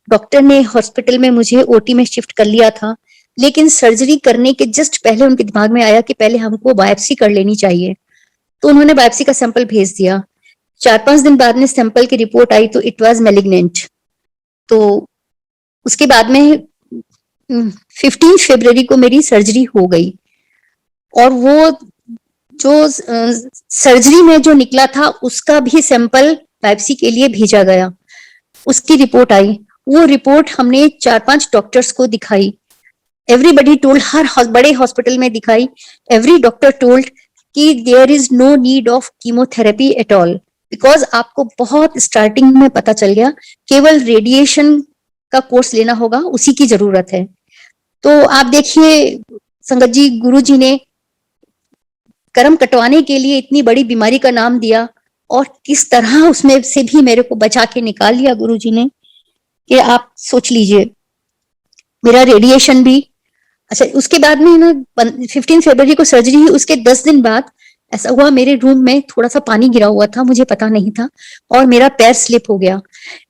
डॉक्टर ने हॉस्पिटल में मुझे ओटी में शिफ्ट कर लिया था, लेकिन सर्जरी करने के जस्ट पहले उनके दिमाग में आया कि पहले हमको बायोप्सी कर लेनी चाहिए। तो उन्होंने बायोप्सी का सैंपल भेज दिया। 4-5 दिन बाद में सैंपल की रिपोर्ट आई तो इट वाज मैलिग्नेंट। तो उसके बाद में 15 फरवरी को मेरी सर्जरी हो गई और वो जो सर्जरी में जो निकला था उसका भी सैंपल बायोप्सी के लिए भेजा गया। उसकी रिपोर्ट आई, वो रिपोर्ट हमने 4-5 डॉक्टर्स को दिखाई। एवरीबडी टोल्ड, हर बड़े हॉस्पिटल में दिखाई, एवरी डॉक्टर टोल्ड कि there is no need of chemotherapy at all, because आपको बहुत स्टार्टिंग में पता चल गया, केवल रेडिएशन का कोर्स लेना होगा, उसी की जरूरत है। तो आप देखिए संगत जी, गुरु जी ने कर्म कटवाने के लिए इतनी बड़ी बीमारी का नाम दिया और किस तरह उसमें से भी मेरे को बचा के निकाल लिया गुरु जी ने, कि आप सोच लीजिए। मेरा रेडिएशन भी, अच्छा उसके बाद में ना 15 फरवरी को सर्जरी हुई, उसके 10 दिन बाद ऐसा हुआ मेरे रूम में थोड़ा सा पानी गिरा हुआ था, मुझे पता नहीं था और मेरा पैर स्लिप हो गया।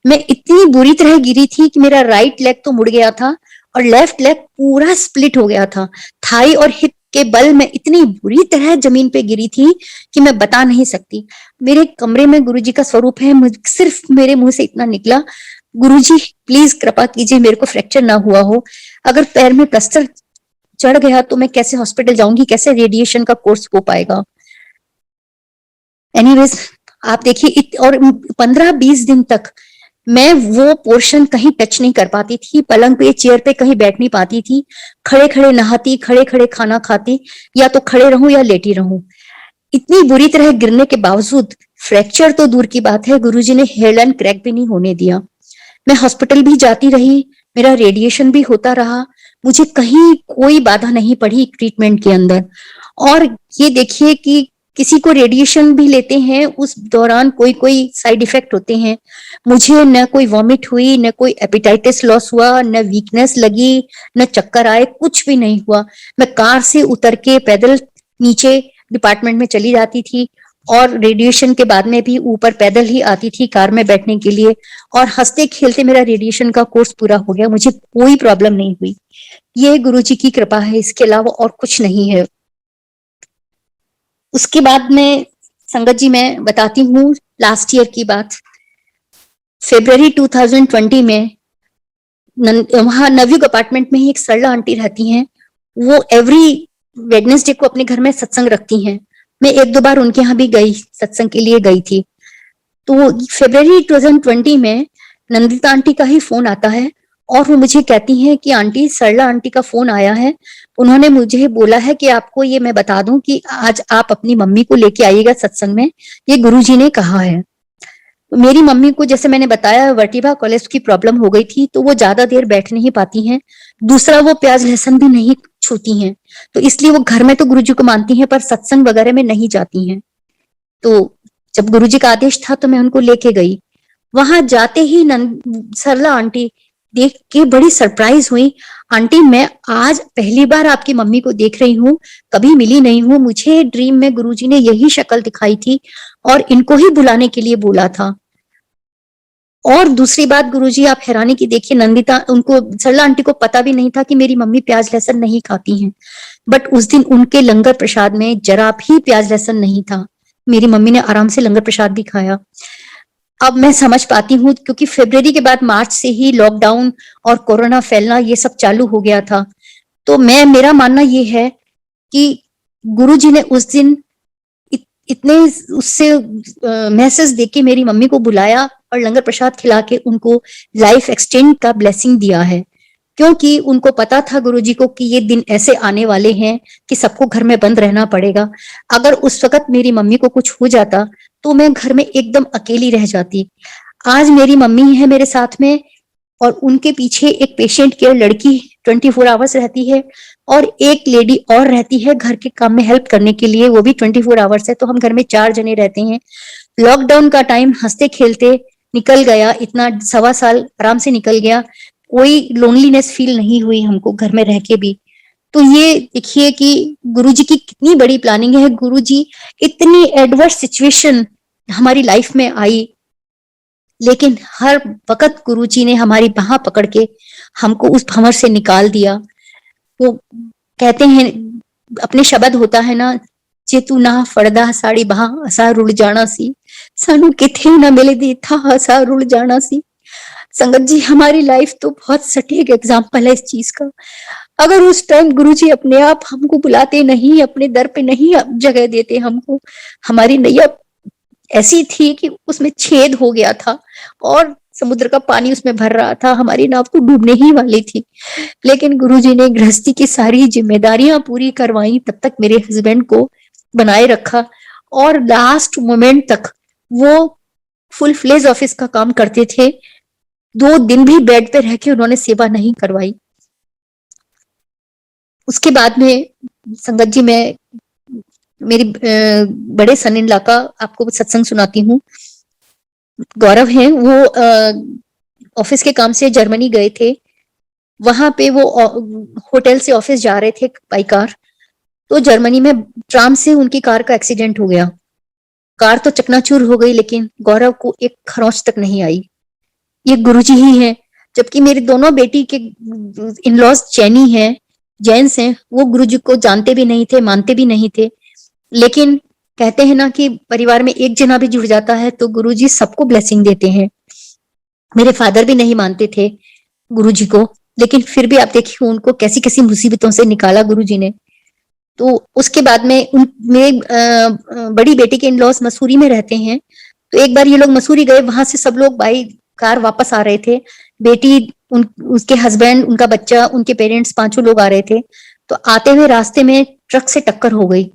मैं इतनी बुरी तरह गिरी थी कि मेरा राइट लेग तो मुड़ गया था और लेफ्ट लेग पूरा स्प्लिट हो गया था। थाई और हिप के बल में इतनी बुरी तरह जमीन पे गिरी थी कि मैं बता नहीं सकती। मेरे कमरे में गुरुजी का स्वरूप है, सिर्फ मेरे मुंह से इतना निकला, गुरुजी प्लीज कृपा कीजिए मेरे को फ्रैक्चर ना हुआ हो, अगर पैर में प्लास्टर चढ़ गया तो मैं कैसे हॉस्पिटल जाऊंगी, कैसे रेडिएशन का कोर्स हो पाएगा। एनीवेज आप देखिए, और 15-20 दिन तक मैं वो पोर्शन कहीं टच नहीं कर पाती थी, पलंग पे चेयर पे कहीं बैठ नहीं पाती थी, खड़े खड़े नहाती, खड़े खड़े खाना खाती, या तो खड़े रहूं या लेटी रहूं। इतनी बुरी तरह गिरने के बावजूद फ्रैक्चर तो दूर की बात है, गुरुजी ने हेयरलाइन क्रैक भी नहीं होने दिया। मैं हॉस्पिटल भी जाती रही, मेरा रेडिएशन भी होता रहा, मुझे कहीं कोई बाधा नहीं पड़ी ट्रीटमेंट के अंदर। और ये देखिए कि किसी को रेडिएशन भी लेते हैं उस दौरान कोई कोई साइड इफेक्ट होते हैं, मुझे न कोई वॉमिट हुई, न कोई एपिटाइटिस लॉस हुआ, न वीकनेस लगी, न चक्कर आए, कुछ भी नहीं हुआ। मैं कार से उतर के पैदल नीचे डिपार्टमेंट में चली जाती थी और रेडिएशन के बाद में भी ऊपर पैदल ही आती थी कार में बैठने के लिए, और हंसते खेलते मेरा रेडिएशन का कोर्स पूरा हो गया, मुझे कोई प्रॉब्लम नहीं हुई। ये गुरुजी की कृपा है, इसके अलावा और कुछ नहीं है। उसके बाद में संगत जी मैं बताती हूँ लास्ट ईयर की बात। फरवरी 2020 में वहां नवयुग अपार्टमेंट में ही एक सरला आंटी रहती हैं, वो एवरी वेडनेसडे को अपने घर में सत्संग रखती हैं। मैं 1-2 बार उनके यहाँ भी गई, सत्संग के लिए गई थी। तो फरवरी 2020 में नंदिता आंटी का ही फोन आता है और वो मुझे कहती हैं कि आंटी, सरला आंटी का फोन आया है, उन्होंने मुझे बोला है कि आपको ये मैं बता दूं कि आज आप अपनी मम्मी को लेके आइएगा सत्संग में, ये गुरुजी ने कहा है। मेरी मम्मी को, जैसे मैंने बताया, वर्टिब्रा कॉलेज की प्रॉब्लम हो गई थी, तो वो ज्यादा देर बैठ नहीं पाती हैं। दूसरा, वो प्याज लहसुन भी नहीं छूती हैं, तो इसलिए वो घर में तो गुरुजी को मानती हैं पर सत्संग वगैरह में नहीं जाती हैं। तो जब गुरुजी का आदेश था तो मैं उनको लेके गई। वहां जाते ही सरला आंटी देख के बड़ी सरप्राइज हुई। आंटी, मैं आज पहली बार आपकी मम्मी को देख रही हूँ, कभी मिली नहीं हूँ, मुझे ड्रीम में गुरुजी ने यही शक्ल दिखाई थी और इनको ही बुलाने के लिए बोला था। और दूसरी बात गुरुजी, आप हैरानी की देखिए, नंदिता, उनको, सरला आंटी को पता भी नहीं था कि मेरी मम्मी प्याज लहसुन नहीं खाती हैं, बट उस दिन उनके लंगर प्रसाद में जरा भी प्याज लहसुन नहीं था। मेरी मम्मी ने आराम से लंगर प्रसाद भी खाया। अब मैं समझ पाती हूँ, क्योंकि फरवरी के बाद मार्च से ही लॉकडाउन और कोरोना फैलना ये सब चालू हो गया था। तो मेरा मानना ये है कि गुरुजी ने उस दिन इतने उससे मैसेज देके मेरी मम्मी को बुलाया और लंगर प्रसाद खिला के उनको लाइफ एक्सटेंड का ब्लेसिंग दिया है, क्योंकि उनको पता था गुरुजी को कि ये दिन ऐसे आने वाले हैं कि सबको घर में बंद रहना पड़ेगा। अगर उस वक्त मेरी मम्मी को कुछ हो जाता तो मैं घर में एकदम अकेली रह जाती। आज मेरी मम्मी है मेरे साथ में और उनके पीछे एक पेशेंट केयर लड़की 24 आवर्स रहती है और एक लेडी और रहती है घर के काम में हेल्प करने के लिए, वो भी 24 आवर्स है। तो हम घर में 4 जने रहते हैं। लॉकडाउन का टाइम हंसते खेलते निकल गया, इतना 1.25 साल आराम से निकल गया, कोई लोनलीनेस फील नहीं हुई हमको घर में रह के भी। तो ये देखिए कि गुरुजी की कितनी बड़ी प्लानिंग है। गुरुजी, इतनी एडवर्स सिचुएशन हमारी लाइफ में आई, लेकिन हर वक्त गुरुजी ने हमारी बाह पकड़ के हमको उस भंवर से निकाल दिया। वो कहते हैं, अपने शब्द होता है ना, जे तू ना फड़दा साड़ी बाह असा रुड़ जाना सी, सानू किथे ना मिले दी था असा रुड़ जाना सी। संगत जी, हमारी लाइफ तो बहुत सटीक एग्जाम्पल है इस चीज का। अगर उस टाइम गुरुजी अपने आप हमको बुलाते नहीं, अपने दर पे नहीं जगह देते हमको, हमारी नैया ऐसी थी कि उसमें छेद हो गया था और समुद्र का पानी उसमें भर रहा था, हमारी नाव तो डूबने ही वाली थी। लेकिन गुरुजी ने गृहस्थी की सारी जिम्मेदारियां पूरी करवाई, तब तक मेरे हस्बैंड को बनाए रखा और लास्ट मोमेंट तक वो फुल फ्लेज ऑफिस का काम करते थे। 2 दिन भी बेड पे रह के उन्होंने सेवा नहीं करवाई। उसके बाद में संगत जी, मैं मेरी बड़े सन इन लॉ का आपको सत्संग सुनाती हूँ। गौरव हैं, वो ऑफिस के काम से जर्मनी गए थे। वहां पे वो होटल से ऑफिस जा रहे थे बाई कार, तो जर्मनी में ट्राम से उनकी कार का एक्सीडेंट हो गया। कार तो चकनाचूर हो गई, लेकिन गौरव को एक खरोंच तक नहीं आई। ये गुरुजी ही हैं। जबकि मेरी दोनों बेटी के इन-लॉज जैनी हैं, जैन्स हैं, वो गुरुजी को जानते भी नहीं थे, मानते भी नहीं थे। लेकिन कहते हैं ना कि परिवार में एक जना भी जुड़ जाता है तो गुरुजी सबको ब्लेसिंग देते हैं। मेरे फादर भी नहीं मानते थे गुरुजी को, लेकिन फिर भी आप देखिए उनको कैसी कैसी मुसीबतों से निकाला गुरुजी ने। तो उसके बाद में मेरे बड़ी बेटी के इन-लॉज मसूरी में रहते हैं। तो एक बार ये लोग मसूरी गए, वहां से सब लोग बाई कार वापस आ रहे थे। बेटी, उसके हस्बैंड, उनका बच्चा, उनके पेरेंट्स, 5 लोग आ रहे थे। तो आते हुए रास्ते में ट्रक से टक्कर हो गई।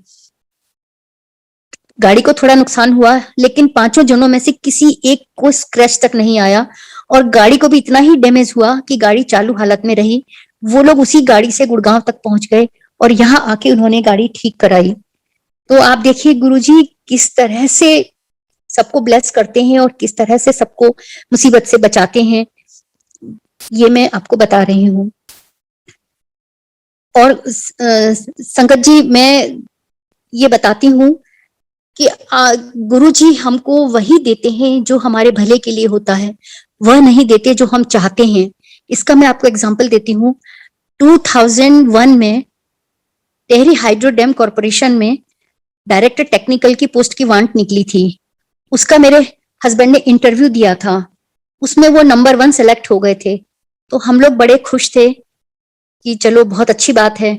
गाड़ी को थोड़ा नुकसान हुआ, लेकिन 5 जनों में से किसी एक को स्क्रैच तक नहीं आया और गाड़ी को भी इतना ही डैमेज हुआ कि गाड़ी चालू हालत में रही। वो लोग उसी गाड़ी से गुड़गांव तक पहुंच गए और यहाँ आके उन्होंने गाड़ी ठीक कराई। तो आप देखिए गुरुजी किस तरह से सबको ब्लेस करते हैं और किस तरह से सबको मुसीबत से बचाते हैं, ये मैं आपको बता रही हूँ। और संगत जी, मैं ये बताती हूँ कि गुरुजी हमको वही देते हैं जो हमारे भले के लिए होता है, वह नहीं देते जो हम चाहते हैं। इसका मैं आपको एग्जांपल देती हूँ। 2001 में टेहरी हाइड्रो डैम कॉर्पोरेशन में डायरेक्टर टेक्निकल की पोस्ट की वांट निकली थी। उसका मेरे हस्बैंड ने इंटरव्यू दिया था, उसमें वो नंबर 1 सेलेक्ट हो गए थे। तो हम लोग बड़े खुश थे कि चलो बहुत अच्छी बात है।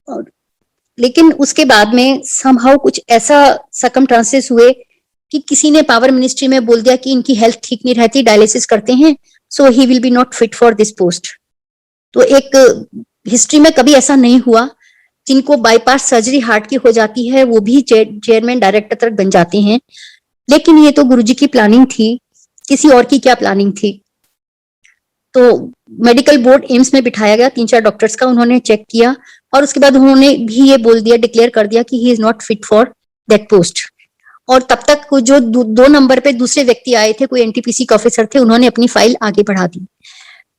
और लेकिन उसके बाद में समहाउ कुछ ऐसा सर्कमस्टांसेस हुए कि किसी ने पावर मिनिस्ट्री में बोल दिया कि इनकी हेल्थ ठीक नहीं रहती, डायलिसिस करते हैं so he will be not fit for this post. तो एक हिस्ट्री में कभी ऐसा नहीं हुआ, जिनको बाईपास सर्जरी हार्ट की हो जाती है वो भी चेयरमैन डायरेक्टर तक बन जाते हैं। लेकिन ये तो गुरुजी की प्लानिंग थी, किसी और की क्या प्लानिंग थी। तो मेडिकल बोर्ड एम्स में बिठाया गया 3-4 डॉक्टर्स का, उन्होंने चेक किया और उसके बाद उन्होंने भी ये बोल दिया, डिक्लेयर कर दिया कि he is not fit for that post. और तब तक जो 2 नंबर पे दूसरे व्यक्ति आए थे, कोई एनटीपीसी के ऑफिसर थे, उन्होंने अपनी फाइल आगे बढ़ा दी।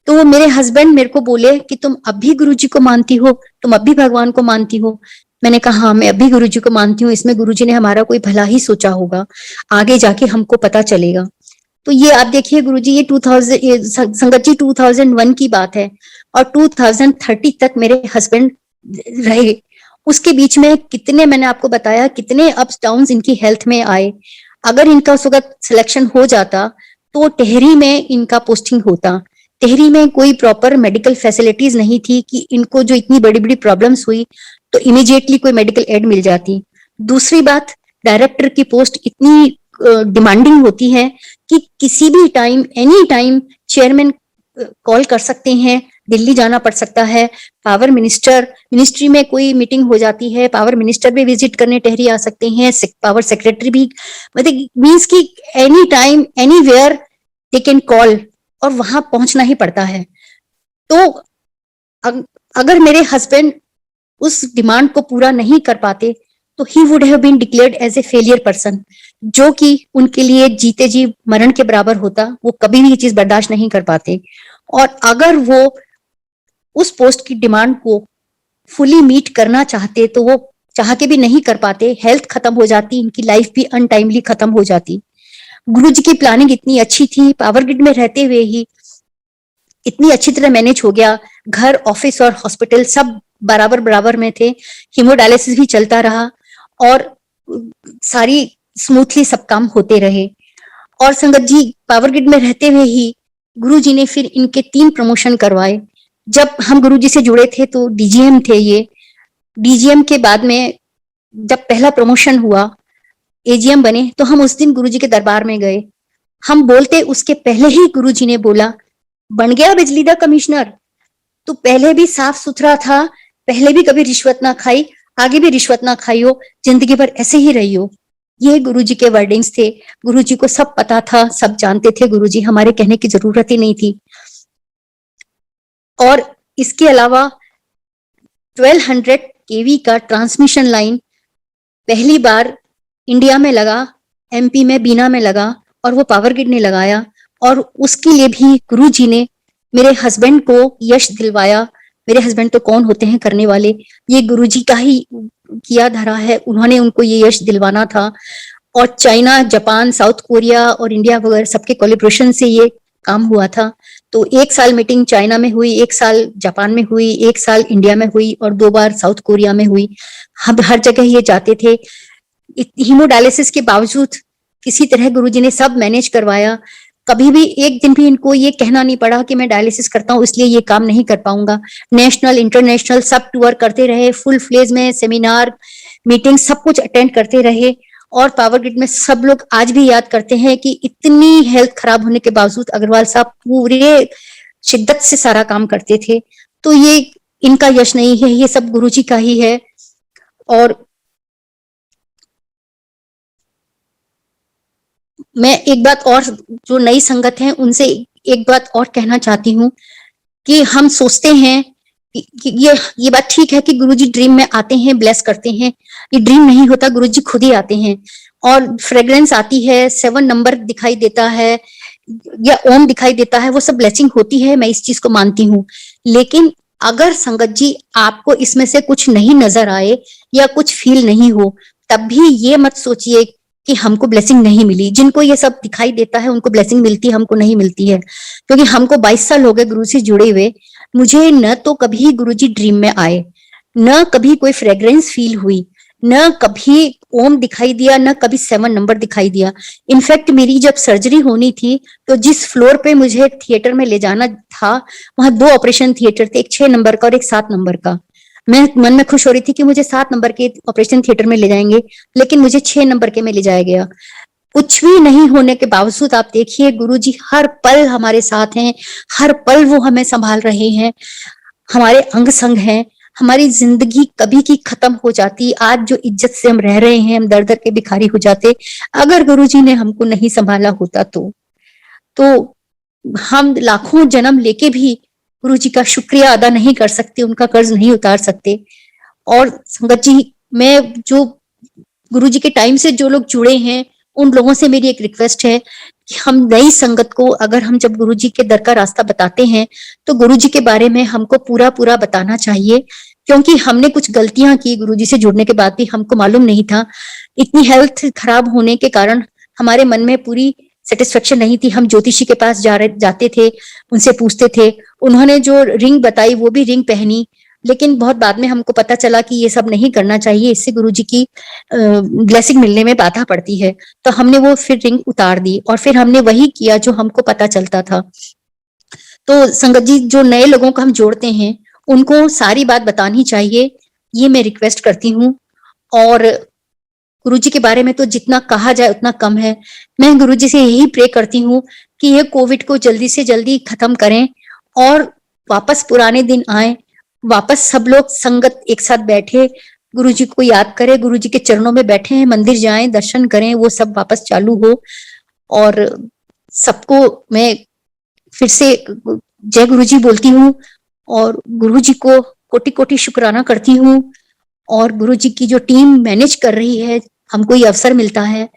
तो वो मेरे हस्बैंड मेरे को बोले कि तुम अब भी गुरुजी को मानती हो, तुम अब भी भगवान को मानती हो। मैंने कहा हाँ, मैं अब भी गुरुजी को मानती हूँ, इसमें गुरुजी ने हमारा कोई भला ही सोचा होगा, आगे जाके हमको पता चलेगा। तो ये आप देखिए गुरुजी, ये संगत जी 2001 की बात है और 2030 तक मेरे हस्बैंड रहे। उसके बीच में कितने, मैंने आपको बताया कितने अप्स डाउन्स इनकी हेल्थ में आए। अगर इनका उस वक्त सिलेक्शन हो जाता तो टेहरी में इनका पोस्टिंग होता। टेहरी में कोई प्रॉपर मेडिकल फैसिलिटीज नहीं थी कि इनको जो इतनी बड़ी बड़ी प्रॉब्लम्स हुई तो इमीडिएटली कोई मेडिकल एड मिल जाती। दूसरी बात, डायरेक्टर की पोस्ट इतनी डिमांडिंग होती है कि किसी भी time, any time chairman call कर सकते हैं, दिल्ली जाना पड़ सकता है। पावर मिनिस्ट्री में कोई मीटिंग हो जाती है, पावर मिनिस्टर भी विजिट करने टेहरी आ सकते हैं, पावर सेक्रेटरी भी, मतलब मीन्स कि any time anywhere they can call और वहां पहुंचना ही पड़ता है। तो अगर मेरे हस्बैंड उस डिमांड को पूरा नहीं कर पाते तो he would have been declared as a failure person, जो कि उनके लिए जीते जी मरण के बराबर होता। वो कभी भी ये चीज बर्दाश्त नहीं कर पाते। और अगर वो उस पोस्ट की डिमांड को फुली मीट करना चाहते तो वो चाह के भी नहीं कर पाते। हेल्थ खत्म हो जाती, इनकी लाइफ भी अनटाइमली खत्म हो जाती। गुरुजी की प्लानिंग इतनी अच्छी थी, पावर ग्रिड में रहते हुए ही इतनी अच्छी तरह मैनेज हो गया। घर, ऑफिस और हॉस्पिटल सब बराबर बराबर में थे। हीमोडायलिसिस भी चलता रहा और सारी स्मूथली सब काम होते रहे। और संगत जी, पावर ग्रिड में रहते हुए ही गुरुजी ने फिर इनके 3 प्रमोशन करवाए। जब हम गुरुजी से जुड़े थे तो डीजीएम थे ये। डीजीएम के बाद में जब पहला प्रमोशन हुआ, एजीएम बने, तो हम उस दिन गुरुजी के दरबार में गए। हम बोलते उसके पहले ही गुरुजी ने बोला, बन गया बिजली का कमिश्नर, तो पहले भी साफ सुथरा था, पहले भी कभी रिश्वत ना खाई, आगे भी रिश्वत ना खाई हो, जिंदगी भर ऐसे ही रही हो। ये गुरुजी के वर्डिंग्स थे। गुरुजी को सब पता था, सब जानते थे। गुरुजी हमारे कहने की जरूरत ही नहीं थी। और इसके अलावा 1200 केवी का ट्रांसमिशन लाइन पहली बार इंडिया में लगा, एमपी में बीना में लगा, और वो पावर ग्रिड ने लगाया। और उसके लिए भी गुरुजी ने मेरे हस्बैंड को यश दिलवाया। मेरे हस्बैंड तो कौन होते हैं करने वाले, ये गुरुजी का ही किया धरा है। उन्होंने उनको ये यश दिलवाना था। और चाइना, जापान, साउथ कोरिया और इंडिया वगैरह सबके कोलैबोरेशन से ये काम हुआ था। तो 1 साल मीटिंग चाइना में हुई, 1 साल जापान में हुई, 1 साल इंडिया में हुई और 2 बार साउथ कोरिया में हुई। हम हर जगह ये जाते थे। हीमोडायलिसिस के बावजूद किसी तरह गुरुजी ने सब मैनेज करवाया। कभी भी एक दिन भी इनको ये कहना नहीं पड़ा कि मैं डायलिसिस करता हूँ इसलिए ये काम नहीं कर पाऊंगा। नेशनल, इंटरनेशनल सब टूर करते रहे, फुल फ्लेज में सेमिनार, मीटिंग सब कुछ अटेंड करते रहे। और पावर ग्रिड में सब लोग आज भी याद करते हैं कि इतनी हेल्थ खराब होने के बावजूद अग्रवाल साहब पूरे शिद्दत से सारा काम करते थे। तो ये इनका यश नहीं है, ये सब गुरुजी का ही है। और मैं एक बात और, जो नई संगत है उनसे एक बात और कहना चाहती हूँ कि हम सोचते हैं कि ये बात ठीक है कि गुरुजी ड्रीम में आते हैं, ब्लेस करते हैं। ये ड्रीम नहीं होता, गुरुजी खुद ही आते हैं। और फ्रेग्रेंस आती है, 7 नंबर दिखाई देता है या ओम दिखाई देता है, वो सब ब्लेसिंग होती है। मैं इस चीज को मानती हूँ। लेकिन अगर संगत जी आपको इसमें से कुछ नहीं नजर आए या कुछ फील नहीं हो, तब भी ये मत सोचिए कि हमको ब्लेसिंग नहीं मिली। जिनको ये सब दिखाई देता है उनको ब्लेसिंग मिलती है, हमको नहीं मिलती है। क्योंकि हमको 22 साल हो गए गुरु से जुड़े हुए। मुझे न तो कभी गुरुजी ड्रीम में आए, न कभी कोई फ्रेग्रेंस फील हुई, न कभी ओम दिखाई दिया, न कभी 7 नंबर दिखाई दिया। इनफैक्ट मेरी जब सर्जरी होनी थी तो जिस फ्लोर पे मुझे थिएटर में ले जाना था, वहां 2 ऑपरेशन थिएटर थे, एक 6 नंबर का और एक 7 नंबर का। मैं मन में खुश हो रही थी कि मुझे 7 नंबर के ऑपरेशन थिएटर में ले जाएंगे, लेकिन मुझे 6 नंबर के में ले जाया गया। कुछ भी नहीं होने के बावजूद आप देखिए गुरुजी हर पल हमारे साथ हैं, हर पल वो हमें संभाल रहे हैं, हमारे अंग संग हैं। हमारी जिंदगी कभी की खत्म हो जाती, आज जो इज्जत से हम रह रहे हैं, हम दर दर के भिखारी हो जाते अगर गुरुजी ने हमको नहीं संभाला होता तो हम लाखों जन्म लेके भी गुरुजी का शुक्रिया अदा नहीं कर सकते, उनका कर्ज नहीं उतार सकते। और संगत जी, मैं जो गुरुजी के टाइम से जो लोग जुड़े हैं उन लोगों से मेरी एक रिक्वेस्ट है कि हम नई संगत को अगर हम जब गुरुजी के दर का रास्ता बताते हैं तो गुरुजी के बारे में हमको पूरा पूरा बताना चाहिए, क्योंकि हमने कुछ गलतियां की गुरुजी से जुड़ने के बाद भी हमको मालूम नहीं था। इतनी हेल्थ खराब होने के कारण हमारे मन में पूरी सेटिस्फेक्शन नहीं थी। हम ज्योतिषी के पास जाते थे, उनसे पूछते थे, उन्होंने जो रिंग बताई वो भी रिंग पहनी, लेकिन बहुत बाद में हमको पता चला कि ये सब नहीं करना चाहिए, इससे गुरुजी की ब्लेसिंग मिलने में बाधा पड़ती है। तो हमने वो फिर रिंग उतार दी और फिर हमने वही किया जो हमको पता चलता था। तो संगत जी, जो नए लोगों को हम जोड़ते हैं उनको सारी बात बतानी चाहिए, ये मैं रिक्वेस्ट करती हूँ। और गुरुजी के बारे में तो जितना कहा जाए उतना कम है। मैं गुरुजी से यही प्रे करती हूँ कि ये कोविड को जल्दी से जल्दी खत्म करें और वापस पुराने दिन आए, वापस सब लोग संगत एक साथ बैठे, गुरुजी को याद करें, गुरुजी के चरणों में बैठे हैं, मंदिर जाएं, दर्शन करें, वो सब वापस चालू हो। और सबको मैं फिर से जय गुरुजी बोलती हूँ और गुरुजी को कोटि कोटि शुक्राना करती हूँ। और गुरुजी की जो टीम मैनेज कर रही है, हमको ये अवसर मिलता है,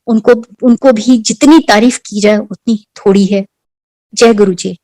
उनको भी जितनी तारीफ की जाए उतनी थोड़ी है। जय गुरुजी।